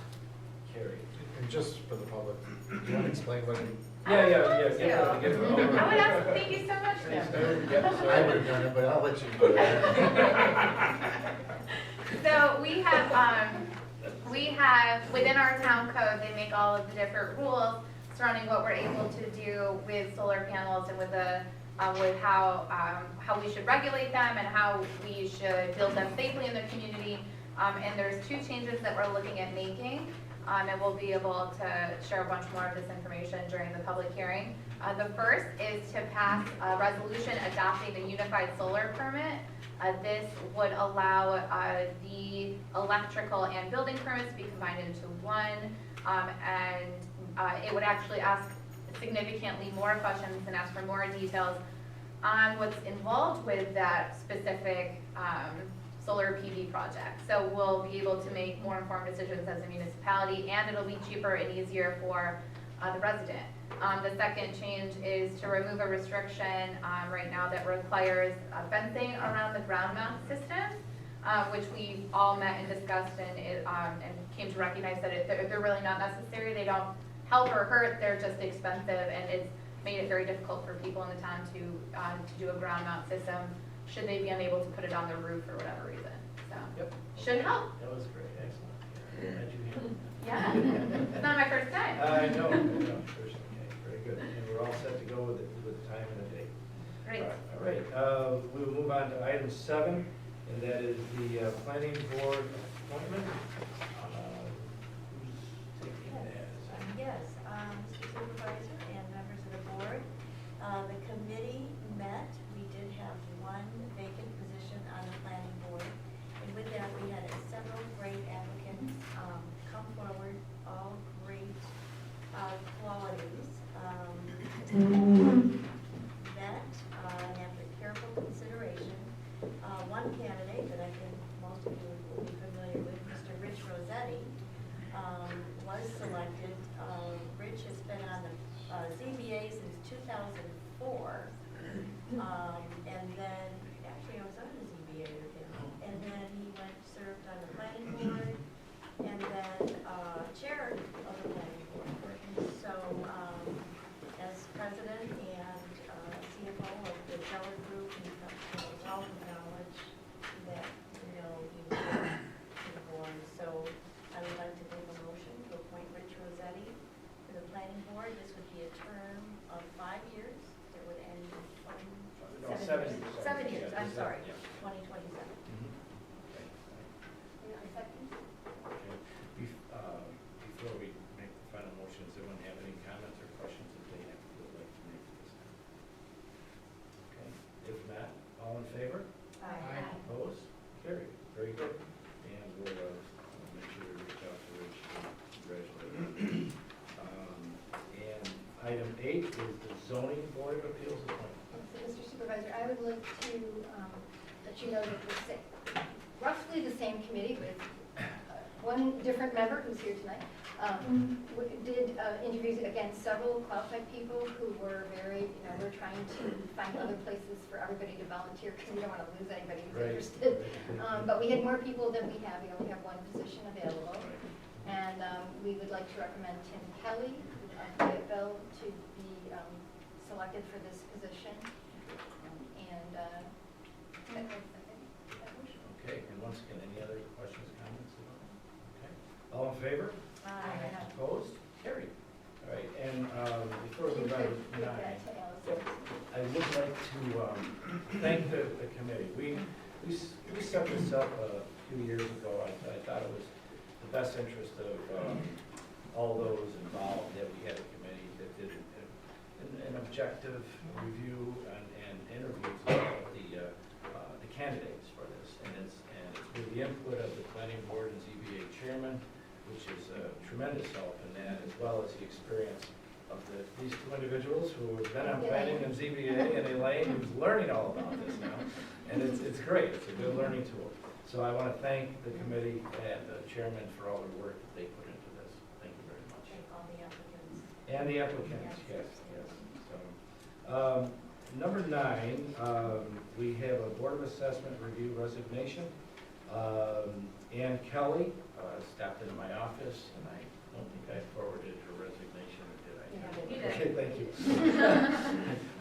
S1: Carried.
S8: And just for the public, do you want to explain what it?
S1: Yeah.
S2: I
S1: Get
S2: would ask, thank you so much, Jim.
S8: I would have done it, but I'll let you do that.
S2: So we have, within our town code, they make all of the different rules surrounding what we're able to do with solar panels and with how we should regulate them and how we should build them safely in the community. And there's 2 changes that we're looking at making. And we'll be able to share a bunch more of this information during the public hearing. The first is to pass a resolution adopting the unified solar permit. This would allow the electrical and building permits to be combined into one, and it would actually ask significantly more questions and ask for more details on what's involved with that specific solar PV project. So we'll be able to make more informed decisions as a municipality, and it'll be cheaper and easier for the resident. The second change is to remove a restriction, right now that requires fencing around the ground mount system, which we all met and discussed and came to recognize that they're really not necessary. They don't help or hurt, they're just expensive, and it's made it very difficult for people in the town to do a ground mount system, should they be unable to put it on their roof for whatever reason. So,
S1: Yep.
S2: should help.
S1: That was great, excellent. Glad you handled that.
S2: Yeah, it's not my first time.
S1: I know, first, okay, very good. And we're all set to go with the time and the date.
S2: Great.
S1: All right, we will move on to item 7, and that is the planning board appointment. Who's taking that?
S9: Yes, Mr. Supervisor and members of the board, the committee met. We did have one vacant position on the planning board. And with that, we had several great applicants come forward, all great qualities. Met, and after careful consideration, one candidate that I think most of you will be familiar with, Mr. Rich Rossetti, was selected. Rich has been on the ZBA since 2004. And then, actually I was on the ZBA with him. And then he served on the planning board, and then chair of the planning board. And so, as president and CFO of the Keller Group, and with all the knowledge that, he was to the board. So I would like to make a motion to appoint Rich Rossetti to the planning board. This would be a term of 5 years. It would end in
S1: No, 7 years.
S9: 7 years,
S1: Yeah,
S9: I'm sorry,
S1: yeah.
S9: 2027.
S1: Mhm. Okay. Okay. Before we make the final motion, does anyone have any comments or questions that they would like to make at this time? Okay, if not, all in favor?
S9: Aye.
S1: Opposed? Carried. Very good. And we'll make sure to reach out to Rich and congratulate him. And item 8 is the zoning board of appeals appointment.
S12: Mr. Supervisor, I would like to let you know that roughly the same committee with one different member who's here tonight did interviews against several qualified people who were very, we're trying to find other places for everybody to volunteer because we don't want to lose anybody who's
S1: Right.
S12: interested. But we had more people than we have. We only have one position available. And we would like to recommend Tim Kelly of Fayetteville to be selected for this position.
S1: Okay, and once again, any other questions, comments? Okay, all in favor?
S9: Aye.
S1: Opposed? Carried. All right, and before we move on to 9, I would like to thank the committee. We set this up a few years ago. I thought it was the best interest of all those involved that we had a committee that did an objective review and interviews of the candidates for this. And it's with the input of the planning board and ZBA chairman, which is a tremendous help in that, as well as the experience of these 2 individuals who have been on planning and ZBA, and Elaine, who's learning all about this now. And it's great. It's a good learning tool. So I want to thank the committee and the chairman for all the work that they put into this. Thank you very much.
S9: Thank all the applicants.
S1: And the applicants, yes. So, number 9, we have a Board of Assessment review resignation. Ann Kelly stopped into my office, and I don't think I forwarded her resignation, did I?
S2: You did.
S1: Okay, thank you.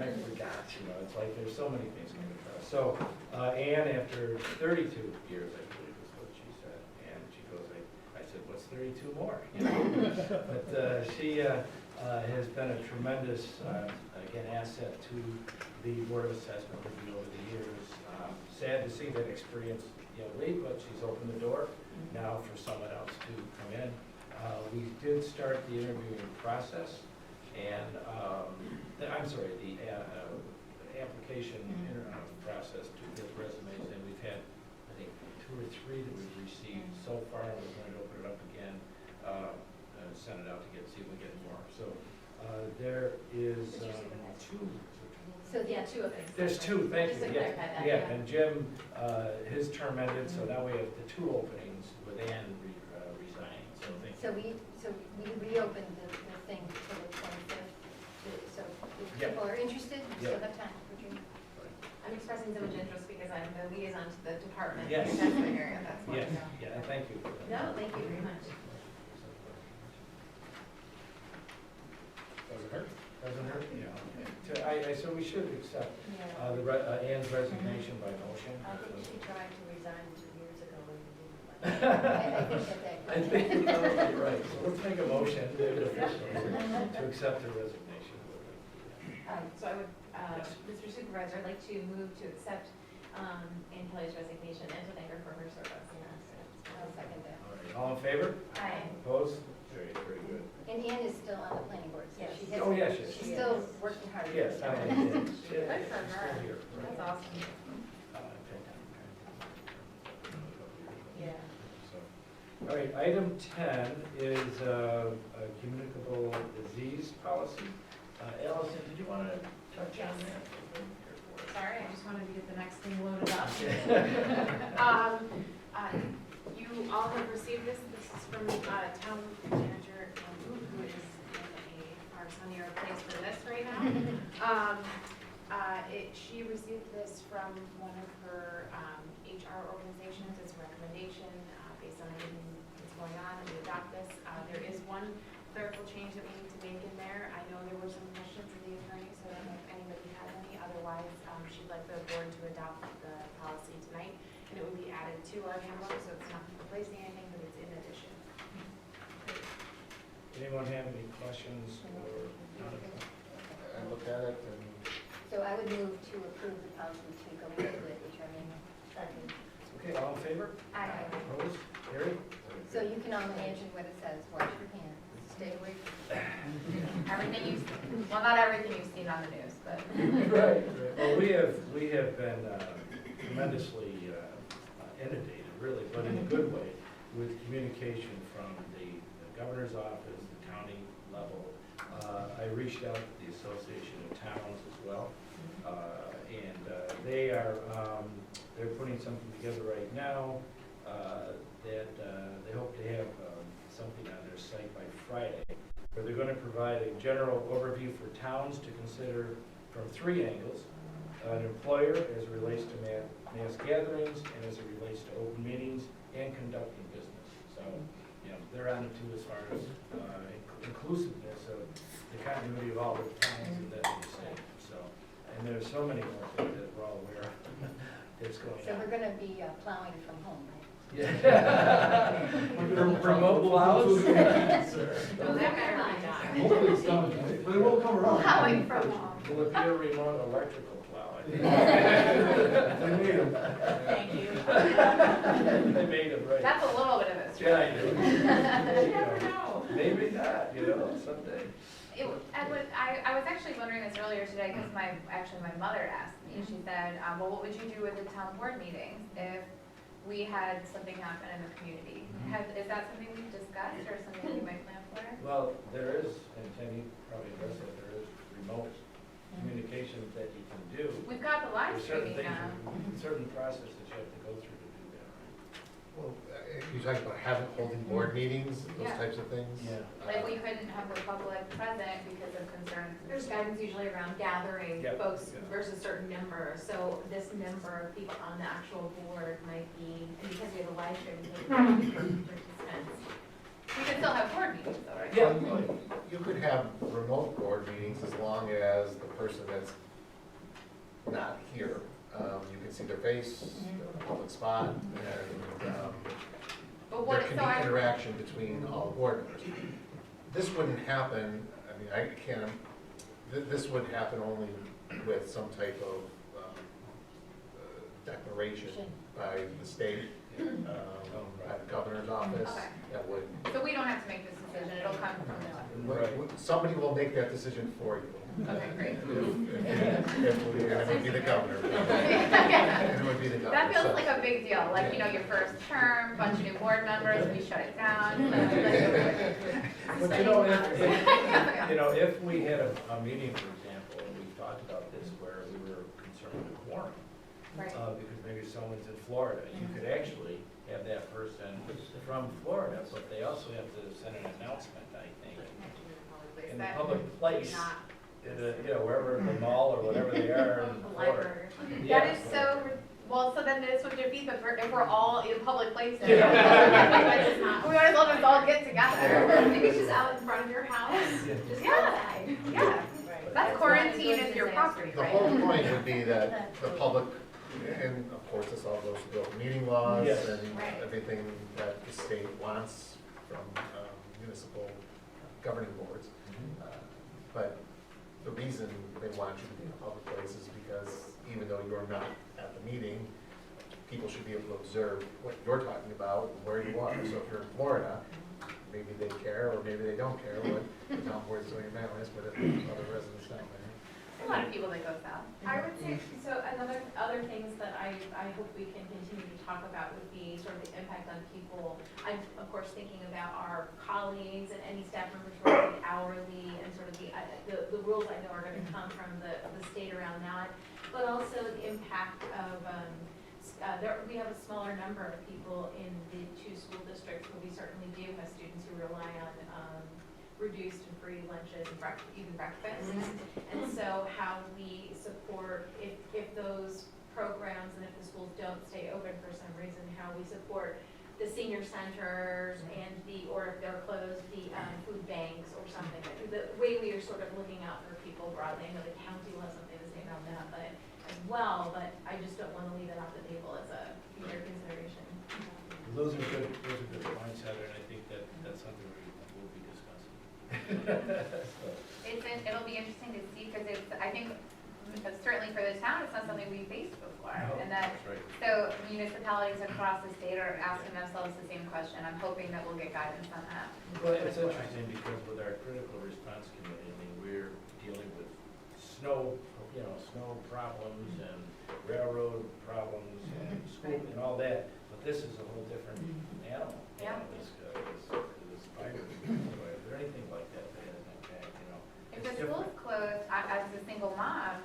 S1: I forgot, it's like there's so many things coming across. So, Ann, after 32 years, I believe is what she said, and she goes, I said, what's 32 more? But she has been a tremendous, again, asset to the Board of Assessment review over the years. Sad to see that experience leave, but she's opened the door now for someone else to come in. We did start the interviewing process, and the application process to get resumes, and we've had, I think, 2 or 3 that we've received so far. We're going to open it up again, send it out to see if we get more. So there is 2.
S12: So yeah,
S2: 2 of them.
S1: There's 2, thank
S2: Just
S1: you.
S2: to
S1: Yeah,
S2: clarify that,
S1: yeah, and Jim, his term ended, so now we have the 2 openings with Ann resigning, so thank you.
S12: So we reopened the thing for the if
S1: Yeah.
S12: people are interested, we still
S1: Yeah.
S12: have time. Would you-
S6: I'm expressing so much interest because I'm the liaison to the department.
S1: Yes.
S6: In the Chancellor area, that's why.
S1: Yes, yeah, thank you.
S6: No, thank you very much.
S1: Doesn't hurt? Doesn't hurt? Yeah. So we should accept
S9: Yeah.
S1: Ann's resignation by motion.
S9: I think she tried to resign 2 years ago and didn't.
S1: I think you're probably right. So let's make a motion, make it official, to accept her resignation.
S6: So I would, Mr. Supervisor, I'd like to move to accept Ann Kelly's resignation and to thank her for her service.
S12: I'll second that.
S1: All right, all in favor?
S6: Aye.
S1: Opposed? Very, very good.
S12: And Ann is still on the planning board, so
S9: Yes.
S12: she has.
S1: Oh, yes, yes.
S12: She's still working hard.
S1: Yes, I
S6: Good for her. That's awesome.
S9: Yeah.
S1: All right, item 10 is a communicable disease policy. Allison, did you want to touch on that?
S6: Sorry, I just wanted to get the next thing loaded up. You all have received this. This is from town manager, who is in a far sunnier place than this right now. She received this from one of her HR organizations. It's a recommendation based on everything that's going on, and we adopt this. There is one clerical change that we need to make in there. I know there were some questions of the attorney, so I don't know if anybody had any. Otherwise, she'd like the board to adopt the policy tonight, and it would be added to our handbook, so it's not replacing anything, but it's in addition.
S1: Anyone have any questions or comments?
S8: I look at it and
S12: So I would move to approve the policy to go into the HR manual.
S9: Second.
S1: Okay, all in favor?
S6: Aye.
S1: Opposed? Carried?
S12: So you can all imagine what it says, wash your hands, stay away from.
S6: Everything you've, well, not everything you've seen on the news, but.
S1: Right. Well, we have been tremendously inundated, really, but in a good way, with communication from the governor's office, the county level. I reached out to the Association of Towns as well, and they're putting something together right now that they hope to have something on their site by Friday, where they're going to provide a general overview for towns to consider from 3 angles: an employer as it relates to mass gatherings, and as it relates to open meetings and conducting business. So, they're on it too as far as inclusiveness of the continuity of all the towns in that state. So, and there's so many more things that we're all aware of that's going
S12: So
S1: on.
S12: we're gonna be plowing from home, right?
S1: Yeah. Remote plows?
S6: Well, that better be done.
S4: Hopefully it's done tonight, but it will come around.
S6: Plowing from home.
S1: Will it be a remote electrical plow? I think.
S4: They made 'em.
S6: Thank you.
S1: They made them, right?
S6: That's a little bit of a stretch.
S1: Yeah, I do.
S6: You never know.
S1: Maybe not, someday.
S6: I was actually wondering this earlier today because my mother asked me. She said, well, what would you do with the town board meetings if we had something happen in the community? Is that something we've discussed or something we might plan for?
S1: Well, there is, and Penny probably addressed it, there is remote communication that you can do.
S6: We've got the live
S1: There's certain
S6: streaming
S1: things,
S6: now.
S1: certain processes you have to go through to do that,
S8: well, you're talking about holding board meetings, those
S6: Yeah.
S8: types of things?
S1: Yeah.
S6: Like we couldn't have the public present because of concerns. There's guidance usually around gathering
S1: Yep.
S6: folks
S1: Yeah.
S6: versus certain numbers. So this number of people on the actual board might be, and because we have a live stream, we can participants. We can still have board meetings though, right?
S1: Yeah.
S8: Well, you could have remote board meetings as long as the person that's not here, you can see their face, they're in a public spot, and
S6: But what,
S8: there can
S6: so
S8: be
S6: I,
S8: interaction between all the board members. This wouldn't happen, this would happen only with some type of declaration by the state, by the governor's office,
S6: Okay.
S8: that would,
S6: so we don't have to make this decision, it'll come from the,
S1: Right.
S8: somebody will make that decision for you.
S6: okay, great.
S8: And it would be the governor.
S6: Yeah.
S8: And it would be the governor.
S6: That feels
S8: so-
S6: like a big deal, like, your first term, bunch of new board members, we shut it down.
S1: But if we had a meeting, for example, and we talked about this where we were concerned with quorum,
S6: Right.
S1: because maybe someone's in Florida, you could actually have that person from Florida, but they also have to send an announcement, I think, in a
S6: That
S1: public place.
S6: would not
S1: wherever, the mall or whatever they are in
S6: The
S1: Florida.
S6: library.
S1: Yeah.
S2: That is so, well, so then this would defeat the, if we're all in public places.
S1: Yeah.
S2: We might as well just all get together.
S6: Maybe it's just out in front of your house, just
S2: Yeah.
S6: outside.
S2: Yeah, that's quarantine is your property,
S8: The
S2: right?
S8: whole point would be that the public, and of course this all goes to the open meeting laws
S1: Yes.
S8: and
S6: Right.
S8: everything that the state wants from municipal governing boards. But the reason they want you to be in a public place is because even though you're not at the meeting, people should be able to observe what you're talking about and where you are. So if you're in Florida, maybe they care or maybe they don't care what the town board's doing in Manlius, but if there's other residents down there.
S2: A lot of people that go south.
S6: I would say, so other things that I hope we can continue to talk about would be sort of the impact on people. I'm, of course, thinking about our colleagues and any staff members working hourly and sort of the rules I know are gonna come from the state around that. But also the impact of, we have a smaller number of people in the 2 school districts, but we certainly do have students who rely on, reduced and free lunches and even breakfast. And so how we support, if those programs and if the schools don't stay open for some reason, how we support the senior centers and or if they're closed, the food banks or something. The way we are sort of looking out for people broadly. I know the county will have something to say about that, but as well, but I just don't want to leave it off the table as a future consideration.
S1: Those are good points, Heather, and I think that's something we'll be discussing.
S2: It'll be interesting to see, because I think, certainly for the town, it's not something we faced before. And that,
S1: That's right.
S2: so municipalities across the state are asking themselves the same question. I'm hoping that we'll get guidance on that.
S1: Well, it's interesting because with our critical response committee, I mean, we're dealing with snow problems and railroad problems and school and all that, but this is a whole different animal.
S2: Yeah.
S1: This virus, is there anything like that that has an impact,
S2: If
S1: It's
S2: the
S1: different.
S2: school's closed, as a single mom,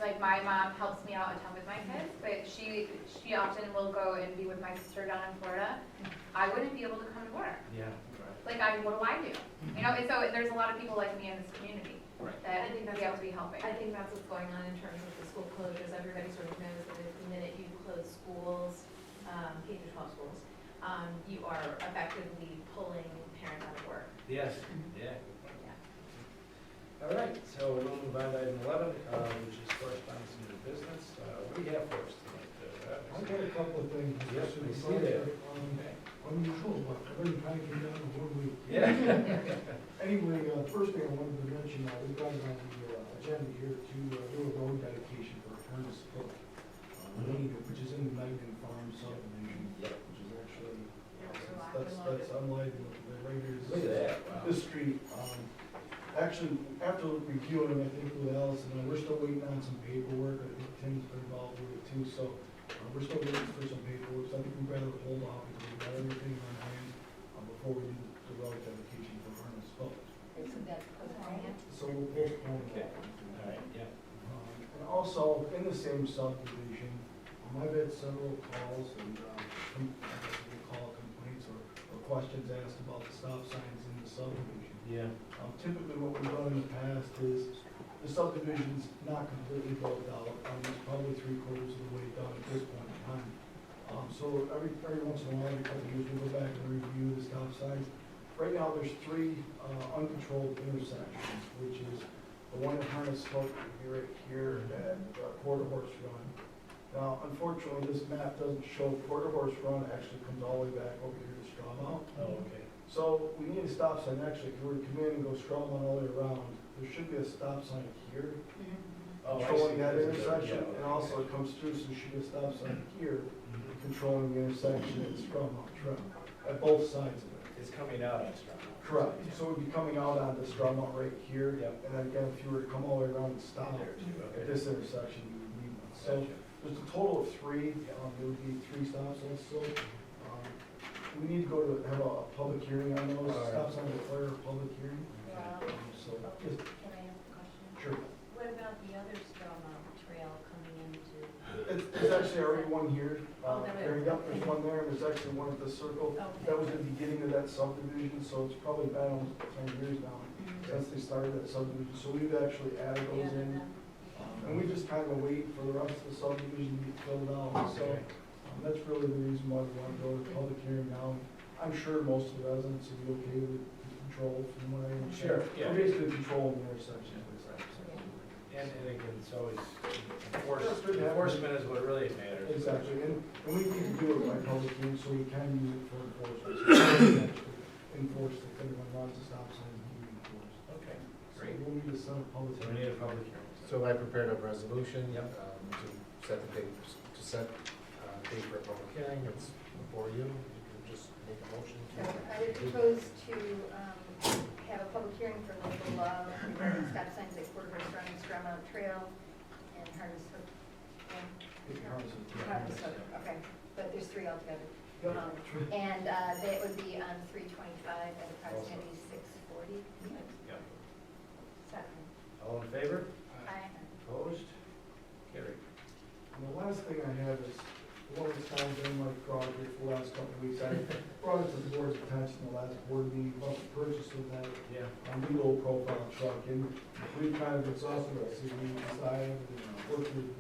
S2: like my mom helps me out a ton with my kids, but she often will go and be with my sister down in Florida. I wouldn't be able to come to work.
S1: Yeah, right.
S2: Like, what do I do? You know, and so there's a lot of people like me in this community
S1: Right.
S2: that
S6: I think
S2: we have to be helping.
S6: I think that's what's going on in terms of the school closures. Everybody sort of knows that the minute you close schools, K-12 schools, you are effectively pulling parents out of work.
S1: Yes, yeah. Good point. All right, so we'll move on to item 11, which is correspondence and new business. What do you have for us tonight?
S13: I've got a couple of things.
S1: Yes, we see that.
S13: Unusual, but I've been trying to get down to 1 week.
S1: Yeah.
S13: Anyway, first thing I wanted to mention, we've got it on the agenda here to do a road dedication for Ernest Hill, which is in the Magnan Farm subdivision,
S1: Yep.
S13: which is actually, that's unlike the right here.
S1: Look at that, wow.
S13: This street, actually, after reviewing, I think with Allison, we're still waiting on some paperwork. I think Tim's been involved with it too, so we're still waiting for some paperwork. So I think we'd rather hold off until we got everything on hand before we do the road dedication for Ernest Hill. So we'll postpone
S1: Okay.
S13: that.
S1: All right, yeah.
S13: And also, in the same subdivision, I've had several calls and, I guess we call it complaints or questions asked about the stop signs in the subdivision.
S1: Yeah.
S13: Typically what we've done in the past is, the subdivision's not completely built out, it's probably 3/4 of the way done at this point in time. So every once in a while, every couple of years, we go back and review the stop signs. Right now, there's 3 uncontrolled intersections, which is the one at Harness Hook, right here at Quarter Horse Run. Now, unfortunately, this map doesn't show Quarter Horse Run actually comes all the way back over here to Straw Mount.
S1: Oh, okay.
S13: So we need a stop sign, actually, if you were to come in and go Straw Mount all the way around, there should be a stop sign here,
S1: Oh, I
S13: controlling
S1: see.
S13: that
S1: There's a-
S13: intersection,
S1: yeah,
S13: and
S1: okay.
S13: also it comes through, so there should be a stop sign here,
S1: Mhm.
S13: controlling the intersection at Straw Mount Trail, at both sides of it.
S1: It's coming out on Strong.
S13: Correct, so it would be coming out onto Straw Mount right here,
S1: Yep.
S13: and then again, if you were to come all the way around and stop
S1: There too,
S13: at
S1: okay.
S13: this intersection, you would need one. So
S1: Gotcha.
S13: there's a total of 3, there would be 3 stop signs, so, we need to go to have a public hearing on those,
S1: All right.
S13: stop sign require a public hearing, so, yes,
S9: Can I ask a question?
S13: sure.
S9: What about the other Straw Mountain Trail coming into
S13: It's actually already one here.
S11: Oh, there is.
S13: Yep, there's one there, and there's actually one at the circle.
S11: Okay.
S13: That was the beginning of that subdivision, so it's probably been almost 10 years now since they started that subdivision. So we've actually added those in. And we just kind of wait for the rest of the subdivision to get filled out. So that's really the reason why we want to go to public hearing now. I'm sure most of the residents will be okay with the control from what I understand.
S1: Sure, yeah.
S13: We're basically controlling the intersection.
S1: And again, it's always, enforcement is what really matters.
S13: Exactly, and we need to do it by public hearing, so we can use it for enforcement. So we can actually enforce if anyone runs a stop sign, we can enforce.
S1: Okay,
S13: So
S1: great.
S13: we'll need to set a public
S1: So we
S13: hearing.
S1: need a public hearing.
S8: So I prepared a resolution
S1: Yep.
S8: to set the date, to set date for a public hearing. It's before you. You can just make a motion.
S12: So I would propose to have a public hearing for local law regarding stop signs at Quarter Horse Run, Straw Mount Trail, and Harness Hook. Harness Hook, okay, but there's 3 altogether. And that would be on 3/25 at approximately 6:40.
S1: Yep.
S12: Second.
S1: All in favor?
S12: Aye.
S1: Opposed? Carried.
S13: And the last thing I have is, one of the times in my project for the last couple of weeks, I brought it to the board's attention the last board meeting about the purchase of that
S1: Yeah.
S13: big old profile truck, and we've kind of exhausted our city side, and worked with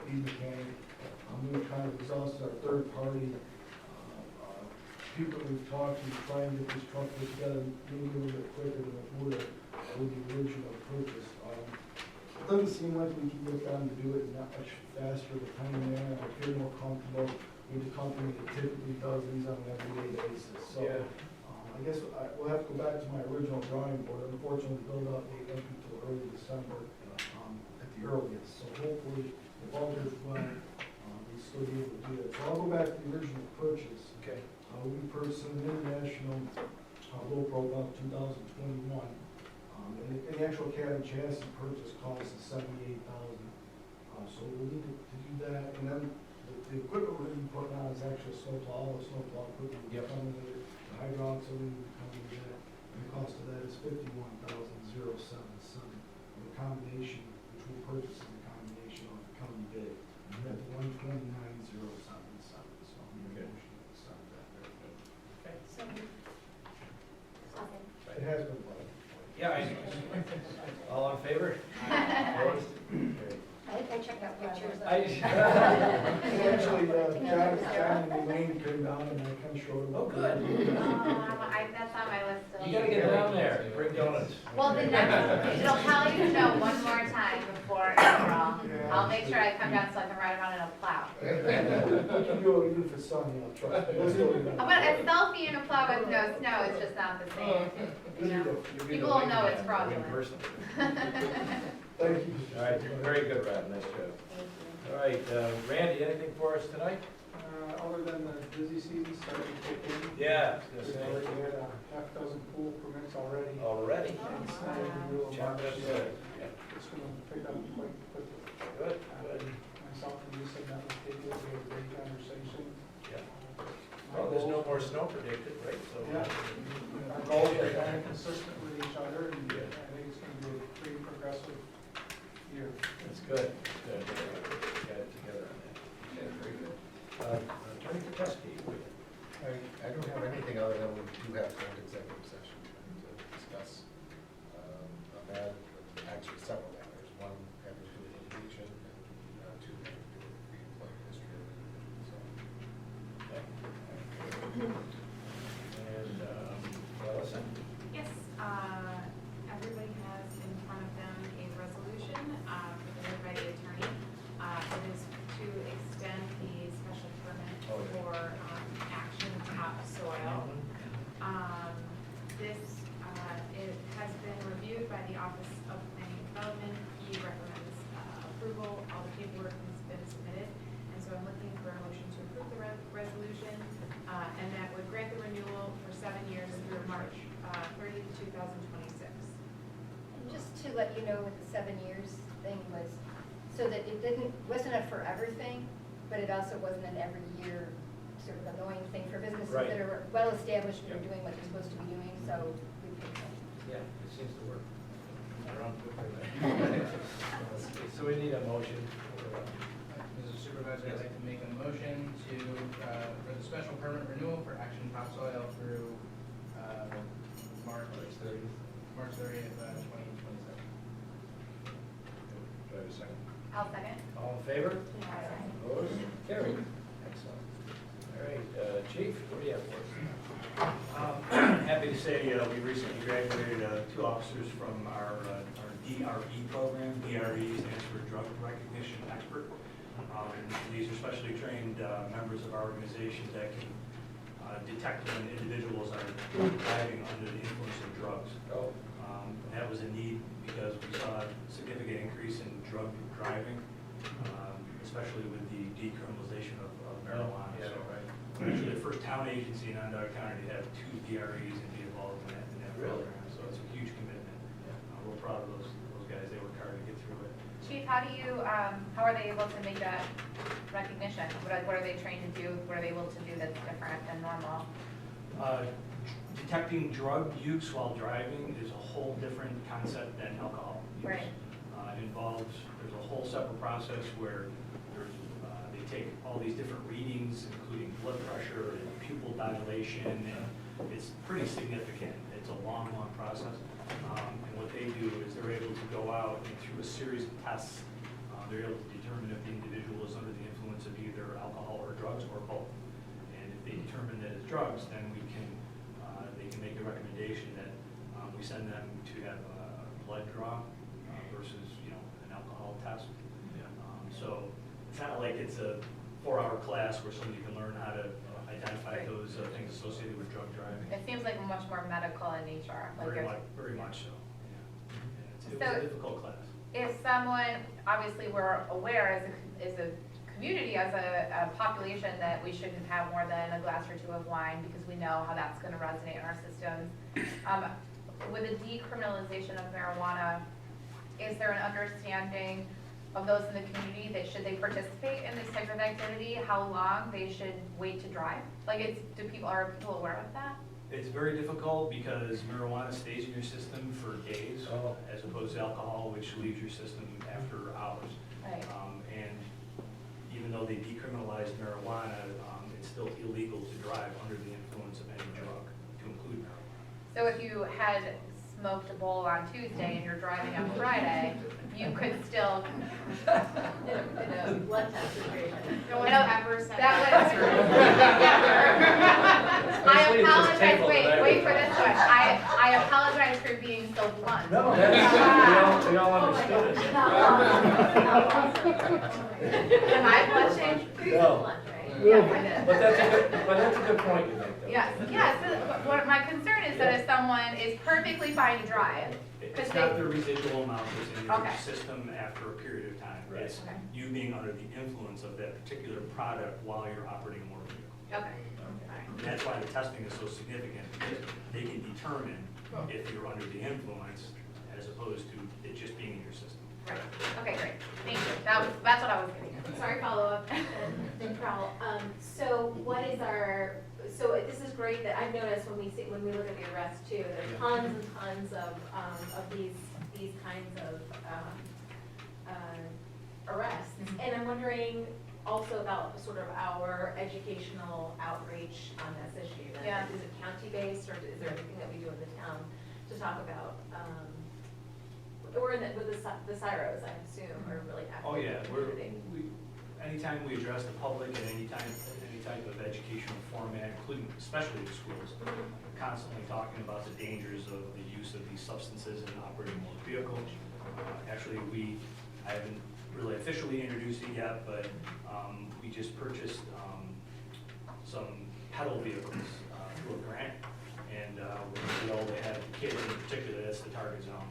S13: lead mechanic. We've kind of exhausted our third party people that we've talked to, trying to get this truck put together maybe a little bit quicker than it would have with the original purchase. It doesn't seem like we can get them to do it that much faster with time there. I feel more comfortable with the company that typically does these on an everyday basis. So
S1: Yeah.
S13: I guess we'll have to go back to my original drawing board. Unfortunately, the build-out date went until early December at the earliest. So hopefully, if all goes well, we still be able to do that. So I'll go back to the original purchase.
S1: Okay.
S13: We purchased an international low profile 2021. And the actual cab and chassis purchase cost is $78,000. So we'll need to do that. And then the equipment we're going to be putting on is actually a snowplow. All the snowplow equipment will be coming with it. The hydraulics will be coming with that. And the cost of that is $51,077. The combination, which we'll purchase is a combination of the county bid. At the $129,077. So I'm going to motion to accept that.
S1: Okay.
S12: Second.
S13: It has been bought.
S1: Yeah, I know. All in favor? Opposed? Carried.
S12: I checked out pictures of
S1: I-
S13: Actually, John and Elaine came down and I kind of showed them.
S1: Oh, good.
S2: That's on my list still.
S1: You gotta get down there, bring donuts.
S2: Well, the next, it'll tell you no one more time before April. I'll make sure I come down so I can ride around in a plow.
S13: We can do it even if it's sunny, I'll try. Let's do it.
S2: But a selfie in a plow with no snow is just not the same, you know?
S1: You'll be the
S2: People will know it's
S1: wingman,
S2: fraudulent.
S1: in person.
S13: Thank you.
S1: All right, you're very good, Rob, nice job. All right, Randy, anything for us tonight?
S14: Other than the busy season starting to kick in.
S1: Yeah, I was
S14: We've
S1: gonna
S14: already
S1: say.
S14: had a half dozen pool permits already.
S1: Already?
S14: And it's not even the middle of
S1: Chopped
S14: March,
S1: up
S14: so
S1: good.
S14: it's gonna pick up quite quickly.
S1: Good, good.
S14: Myself and Lisa met with Katie, we had a great conversation.
S1: Yeah. Well, there's no more snow predicted, right? So.
S14: Yeah. Our goals are kind of consistent with each other, and I think it's gonna be a pretty progressive year.
S1: That's good, good. Got it together on that. Okay, very good. Attorney Kotowski,
S8: I don't have anything other than we do have to go into executive session to discuss a matter, actually several matters. One having to do with litigation and two having to do with the employment history of the individual.
S1: and Allison?
S6: Yes, everybody has in front of them a resolution, prepared by the attorney. It is to extend the special permit for, action topsoil. This, it has been reviewed by the Office of Planning and Development. He recommends, approval. All the paperwork has been submitted. And so I'm looking for a motion to approve the resolution, and that would grant the renewal for 7 years through March 30th, 2026.
S12: And just to let you know what the 7 years thing was, so that it wasn't a forever thing, but it also wasn't an every year sort of annoying thing for businesses
S1: Right.
S12: that are well established and are doing what they're supposed to be doing, so we picked that.
S1: Yeah, it seems to work. Around quickly. So we need a motion for,
S14: Mrs.
S7: Supervisor, I'd like to make a motion to, for the special permit renewal for Action Topsoil through, March 30th, 2027.
S5: Do I have a second?
S2: I'll second.
S1: All in favor? Opposed? Carried. Excellent. All right, Chief, what do you have for us?
S15: Happy to say we recently graduated 2 officers from our DRE program. DRE stands for Drug Recognition Expert. And these are specially trained members of our organization that can detect when individuals are driving under the influence of drugs.
S1: Oh.
S15: That was a need because we saw a significant increase in drug driving, especially with the decriminalization of marijuana.
S1: Yeah,
S15: So
S1: right.
S15: we're actually the first town agency in Onondaga County to have 2 DREs and be involved in that
S1: Really?
S15: program. So it's a huge commitment. We're proud of those guys. They worked hard to get through it.
S2: Chief, how are they able to make that recognition? What are they trained to do? What are they able to do that's different than normal?
S15: Detecting drug use while driving is a whole different concept than alcohol use.
S2: Right.
S15: It involves, there's a whole separate process where there's, they take all these different readings, including blood pressure and pupil dilation, and it's pretty significant. It's a long, long process. And what they do is they're able to go out and through a series of tests, they're able to determine if the individual is under the influence of either alcohol or drugs or both. And if they determine that it's drugs, then we can, they can make a recommendation that we send them to have a blood draw versus, an alcohol test. So it's not like it's a 4-hour class where somebody can learn how to identify those things associated with drug driving.
S2: It seems like much more medical in nature.
S15: Very much so. Yeah. It was
S2: So-
S15: a difficult class.
S2: If someone, obviously we're aware as a community, as a population, that we shouldn't have more than a glass or 2 of wine because we know how that's going to resonate in our systems. With the decriminalization of marijuana, is there an understanding of those in the community that should they participate in this type of activity, how long they should wait to drive? Like, are people aware of that?
S15: It's very difficult because marijuana stays in your system for days, as opposed to alcohol, which leaves your system after hours.
S2: Right.
S15: And even though they decriminalized marijuana, it's still illegal to drive under the influence of any drug, to include marijuana.
S2: So if you had smoked a bowl on Tuesday and you're driving on Friday, you could still.
S6: In a blood test situation.
S2: No one ever said that. I apologize, wait for this one. I apologize for being so blunt.
S1: No, we all understood it.
S2: Am I blushing?
S1: No.
S2: Yeah, I did.
S1: But that's a good point you make, though.
S2: Yes, but what my concern is that if someone is perfectly fine to drive,
S15: It's not the residual amount that's in your
S2: Okay.
S15: system after a period of time.
S1: Right.
S15: It's you being under the influence of that particular product while you're operating a motor vehicle.
S2: okay.
S15: And that's why the testing is so significant, because they can determine if you're under the influence as opposed to it just being in your system.
S2: Right, okay, great, thank you, that's what I was getting at.
S6: Sorry, follow-up, then Carl. So what is so this is great that I've noticed when we look at the arrests too, there's tons and tons of these kinds of arrests. And I'm wondering also about sort of our educational outreach on this issue. Then.
S2: Yeah.
S6: Is it county-based, or is there anything that we do in the town to talk about, or with the CIROs, I assume, are really active.
S15: Oh, yeah,
S6: in the community?
S15: anytime we address the public in any type of educational format, including especially the schools, we're constantly talking about the dangers of the use of these substances in operating motor vehicles. Actually, I haven't really officially introduced it yet, but we just purchased some pedal vehicles through a grant, and we all have kids in particular, that's the target zone,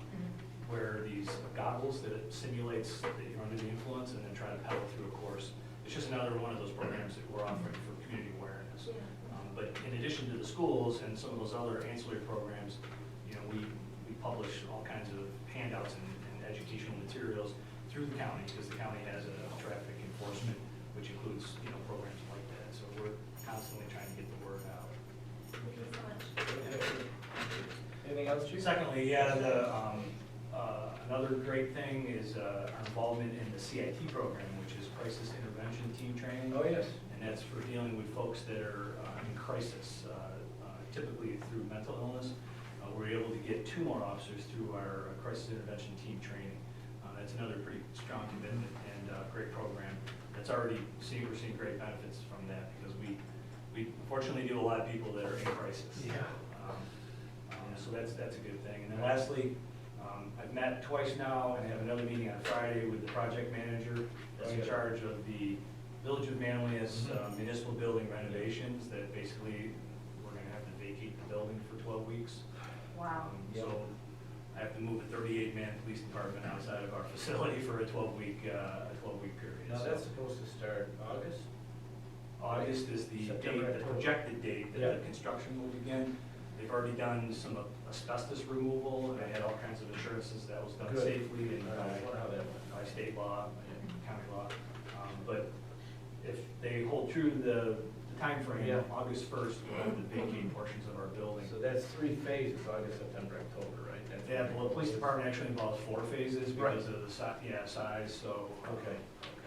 S15: where these goggles that it simulates that you're under the influence and then try to pedal through a course. It's just another one of those programs that we're offering for community awareness. But in addition to the schools and some of those other ancillary programs, we publish all kinds of handouts and educational materials through the county, because the county has a traffic enforcement, which includes programs like that. So we're constantly trying to get the word out.
S6: Thank you so much.
S1: Anything else, Chief?
S15: Secondly, another great thing is our involvement in the CIT program, which is crisis intervention team training.
S1: Oh, yes.
S15: And that's for dealing with folks that are in crisis, typically through mental illness. We're able to get 2 more officers through our crisis intervention team training. That's another pretty strong commitment and great program. That's already we're seeing great benefits from that because we unfortunately do a lot of people that are in crisis.
S1: Yeah.
S15: So that's a good thing. And then lastly, I've met twice now and have another meeting on Friday with the project manager that's in charge of the Village of Manlius municipal building renovations that basically we're going to have to vacate the building for 12 weeks.
S2: Wow.
S15: So I have to move a 38-man police department outside of our facility for a 12-week period.
S1: Now,
S15: So
S1: that's supposed to start August?
S15: August is the
S1: September,
S15: date, the
S1: October.
S15: projected date that
S1: Yeah.
S15: the construction will begin. They've already done some asbestos removal, and they had all kinds of assurances that was done
S1: Good.
S15: safely and
S1: I wonder how that went.
S15: by state law and county law. But if they hold true to the timeframe,
S1: Yeah.
S15: August 1st, we'll have to vacate portions of our building.
S1: So that's 3 phases, August, September, October, right? That's
S15: Yeah, well, the police department actually involves 4 phases
S1: Right.
S15: because of the size, so.
S1: Okay, okay.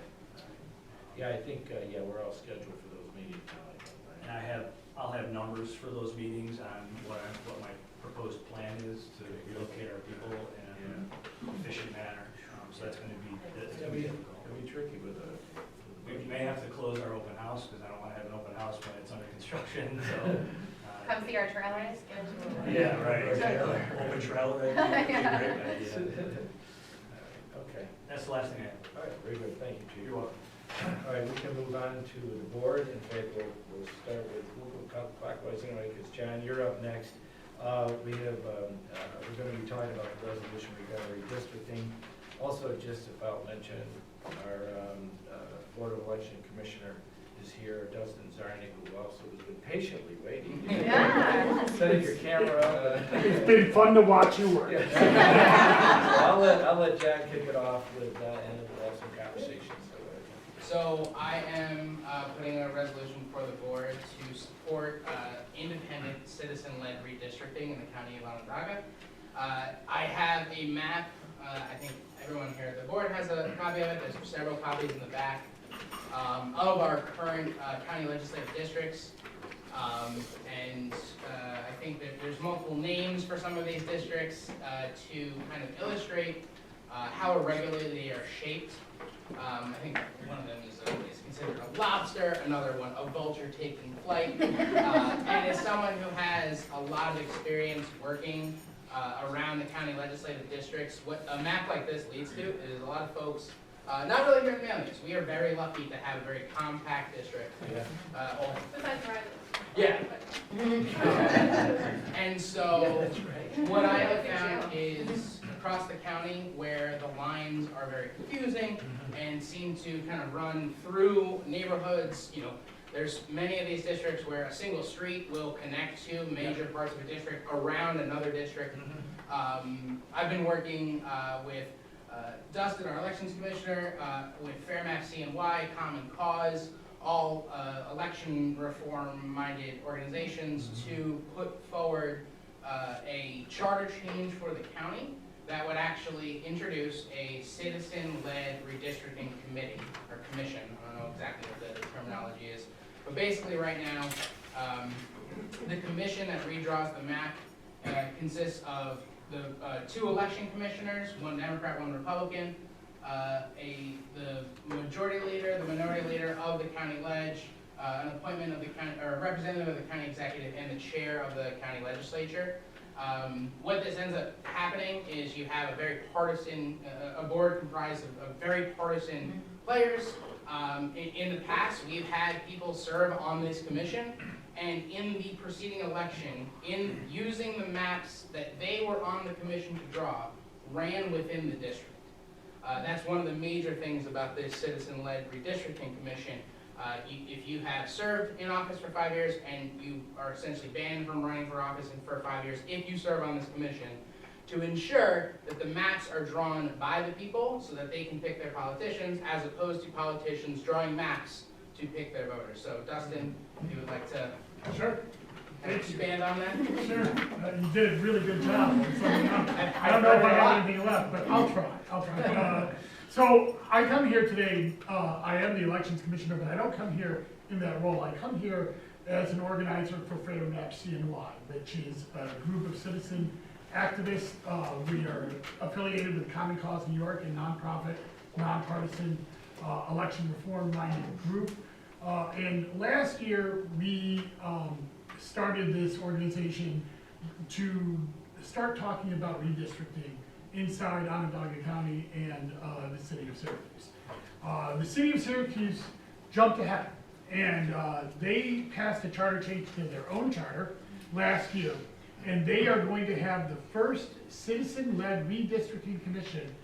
S1: Yeah, I think, we're all scheduled for those meetings now, I think,
S15: And
S1: right?
S15: I'll have numbers for those meetings on what my proposed plan is to relocate our people in an efficient manner. So that's gonna be difficult.
S1: It'll be tricky with a.
S15: We may have to close our open house, because I don't wanna have an open house when it's under construction, so.
S2: Come see our trailers.
S15: Yeah, right, exactly. Open trailer, that'd be a great idea.
S1: Okay,
S15: That's the last thing I have.
S1: all right, very good, thank you, Chief.
S15: You're welcome.
S1: All right, we can move on to the board. In fact, we'll start with, we'll go clockwise anyway, because John, you're up next. We have, we're gonna be talking about the resolution regarding redistricting. Also, just about mention, our Board of Election Commissioner is here, Dustin Zarnik, who also has been patiently waiting.
S2: Yeah.
S1: Setting your camera up.
S4: It's been fun to watch you work.
S1: I'll let John kick it off with, and then we'll have some conversations.
S7: So I am putting a resolution before the board to support independent citizen-led redistricting in the county of Onondaga. I have a map, I think everyone here at the board has a copy of it, there's several copies in the back, of our current county legislative districts. And I think that there's multiple names for some of these districts to kind of illustrate how irregularly they are shaped. I think one of them is considered a lobster, another one a vulture taking flight. And as someone who has a lot of experience working around the county legislative districts, what a map like this leads to is a lot of folks, not really here in Manlius, we are very lucky to have a very compact district.
S1: Yeah.
S2: Besides Riley.
S7: Yeah. And so what I have found is across the county where the lines are very confusing and seem to kind of run through neighborhoods, you know, there's many of these districts where a single street will connect to major parts of a district around another district. I've been working with Dustin, our elections commissioner, with Fairmap CNY, Common Cause, all election reform-minded organizations to put forward a charter change for the county that would actually introduce a citizen-led redistricting committee, or commission, I don't know exactly what the terminology is, but basically right now, the commission that redraws the map consists of the 2 election commissioners, 1 Democrat, 1 Republican, the majority leader, the minority leader of the county ledge, an appointment of the county, or a representative of the county executive, and the chair of the county legislature. What this ends up happening is you have a very partisan, a board comprised of very partisan players. In the past, we've had people serve on this commission, and in the preceding election, in using the maps that they were on the commission to draw, ran within the district. That's one of the major things about this citizen-led redistricting commission. If you have served in office for 5 years and you are essentially banned from running for office for 5 years if you serve on this commission, to ensure that the maps are drawn by the people so that they can pick their politicians, as opposed to politicians drawing maps to pick their voters. So Dustin, if you would like to
S4: Sure.
S7: expand on that?
S4: Sure. You did a really good job. So, I don't know if I have anything left, but I'll try.
S16: So I come here today, I am the elections commissioner, but I don't come here in that role. I come here as an organizer for Freedom Map CNY, which is a group of citizen activists. We are affiliated with Common Cause New York, a nonprofit, nonpartisan election reform minded group. And last year we started this organization to start talking about redistricting inside Onondaga County and the city of Syracuse. The city of Syracuse jumped ahead and they passed a charter change to their own charter last year. And they are going to have the first citizen-led redistricting commission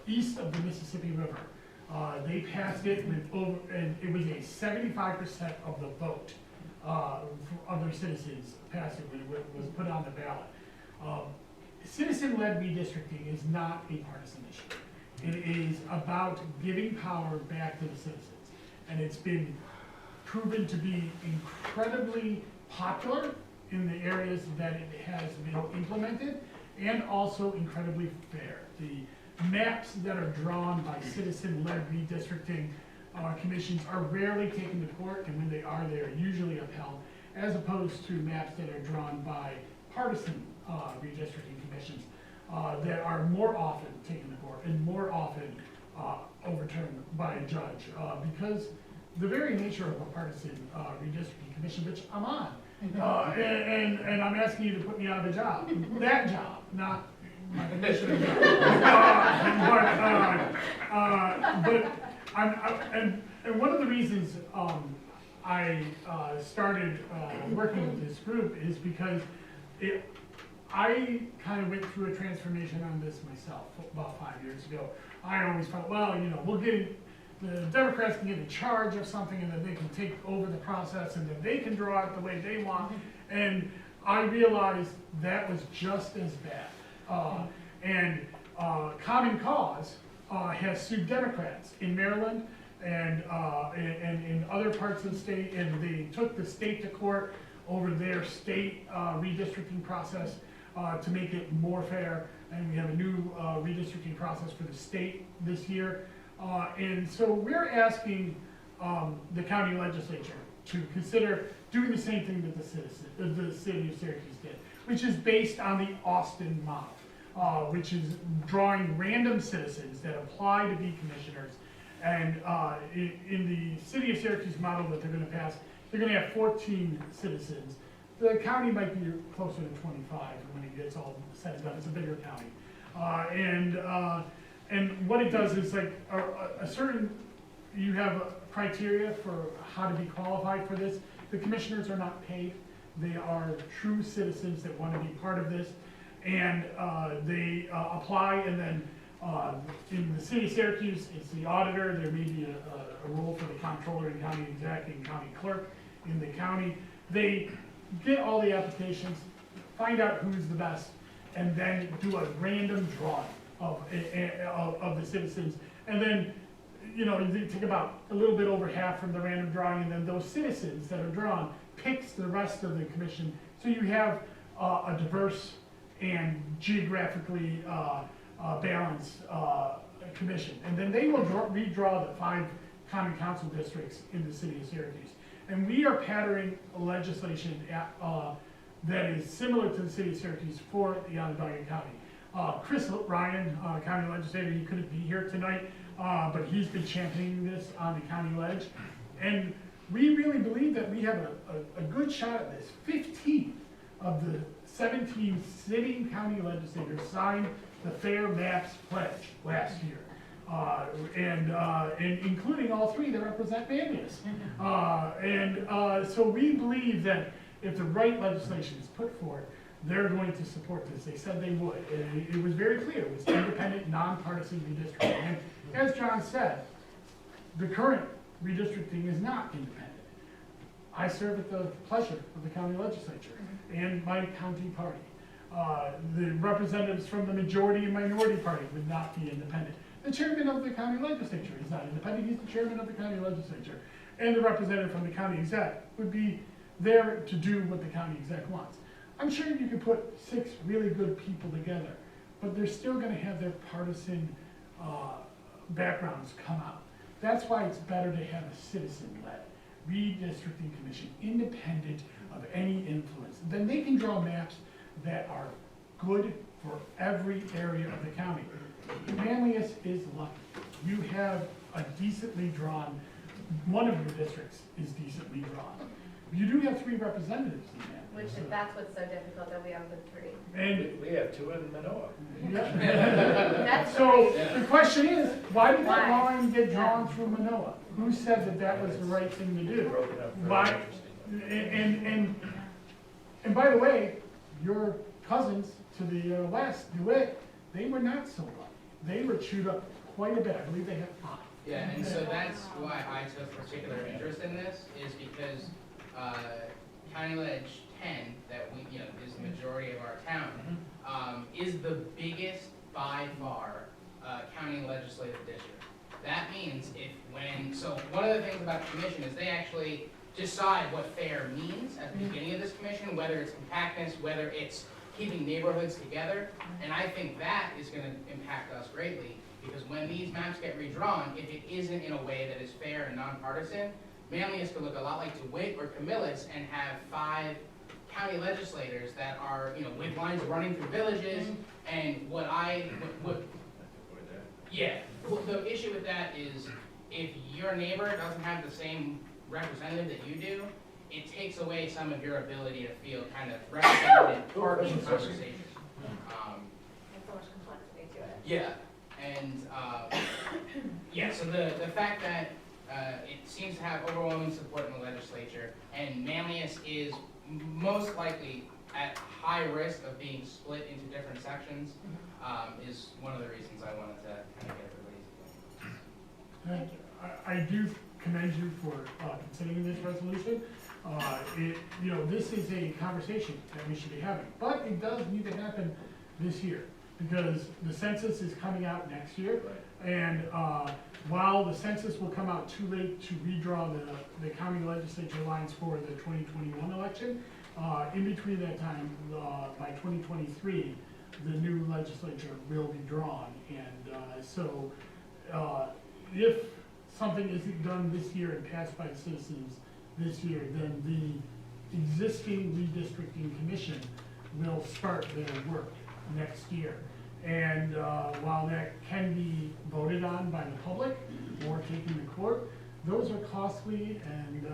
S16: east of the Mississippi River. They passed it with over, and it was a 75% of the vote of their citizens passed it when it was put on the ballot. Citizen-led redistricting is not a partisan issue. It is about giving power back to the citizens. And it's been proven to be incredibly popular in the areas that it has been implemented, and also incredibly fair. The maps that are drawn by citizen-led redistricting commissions are rarely taken to court, and when they are usually upheld, as opposed to maps that are drawn by partisan redistricting commissions that are more often taken to court and more often overturned by a judge, because the very nature of a partisan redistricting commission, which I'm on, and I'm asking you to put me out of a job, that job, not my commissioner job. And one of the reasons I started working with this group is because I kind of went through a transformation on this myself about 5 years ago. I always felt, well, you know, the Democrats can get in charge of something and then they can take over the process and then they can draw it the way they want. And I realized that was just as bad. Common Cause has sued Democrats in Maryland and in other parts of the state, and they took the state to court over their state redistricting process to make it more fair. And we have a new redistricting process for the state this year. And so we're asking the county legislature to consider doing the same thing that the city of Syracuse did, which is based on the Austin model, which is drawing random citizens that apply to be commissioners. And in the city of Syracuse model that they're going to pass, they're going to have 14 citizens. The county might be closer to 25 when it gets all said and done. It's a bigger county. And what it does is like you have criteria for how to be qualified for this. The commissioners are not paid. They are true citizens that want to be part of this. And they apply, and then in the city of Syracuse, it's the auditor. There may be a role for the comptroller and county exec and county clerk in the county. They get all the applications, find out who's the best, and then do a random drawing of the citizens. And then, you know, they take about a little bit over half from the random drawing, and then those citizens that are drawn picks the rest of the commission. So you have a diverse and geographically balanced commission. And then they will redraw the 5 common council districts in the city of Syracuse. And we are patterning legislation that is similar to the city of Syracuse for the Onondaga County. Chris Ryan, county legislator, he couldn't be here tonight, but he's been championing this on the county ledge. And we really believe that we have a good shot at this. 15 of the 17 sitting county legislators signed the Fair Maps Pledge last year. And including all 3 that represent Manlius. So we believe that if the right legislation is put forward, they're going to support this. They said they would. It was very clear. It was independent, nonpartisan redistricting. And as John said, the current redistricting is not independent. I serve at the pleasure of the county legislature and my county party. The representatives from the majority and minority party would not be independent. The chairman of the county legislature is not independent. He's the chairman of the county legislature. And the representative from the county exec would be there to do what the county exec wants. I'm sure you could put 6 really good people together, but they're still going to have their partisan backgrounds come out. That's why it's better to have a citizen-led redistricting commission, independent of any influence. Then they can draw maps that are good for every area of the county. Manlius is lucky. You have a decently drawn, one of your districts is decently drawn. You do have 3 representatives in that.
S2: Which, if that's what's so difficult, that we have the 3.
S16: And
S1: We have 2 in Manoa.
S2: That's
S16: so
S2: great.
S16: the question is, why did that
S2: Why?
S16: line get drawn through Manoa? Who said that that was the right thing to do?
S1: Broken up very
S16: Why?
S1: interesting.
S16: And by the way, your cousins to the west, DeWitt, they were not so lucky. They were chewed up quite a bit. I believe they had 5.
S7: Yeah, and so that's why I took particular interest in this, is because County Ledge 10, that we, is the majority of our town, is the biggest by far county legislative district. That means so one of the things about the commission is they actually decide what fair means at the beginning of this commission, whether it's compactness, whether it's keeping neighborhoods together, and I think that is going to impact us greatly, because when these maps get redrawn, if it isn't in a way that is fair and nonpartisan, Manlius could look a lot like DeWitt or Camillus and have 5 county legislators that are, with lines running through villages, and the issue with that is, if your neighbor doesn't have the same representative that you do, it takes away some of your ability to feel kind of represented in part of the conversation.
S2: There's so much complexity to it.
S7: Yeah, and, so the fact that it seems to have overwhelming support in the legislature, and Manlius is most likely at high risk of being split into different sections, is one of the reasons I wanted to kind of get everybody's opinion.
S16: I do commend you for considering this resolution. This is a conversation that we should be having, but it does need to happen this year, because the census is coming out next year. And while the census will come out too late to redraw the county legislature lines for the 2021 election, in between that time, by 2023, the new legislature will be drawn. And so if something isn't done this year and passed by the citizens this year, then the existing redistricting commission will start their work next year. And while that can be voted on by the public or taken to court, those are costly and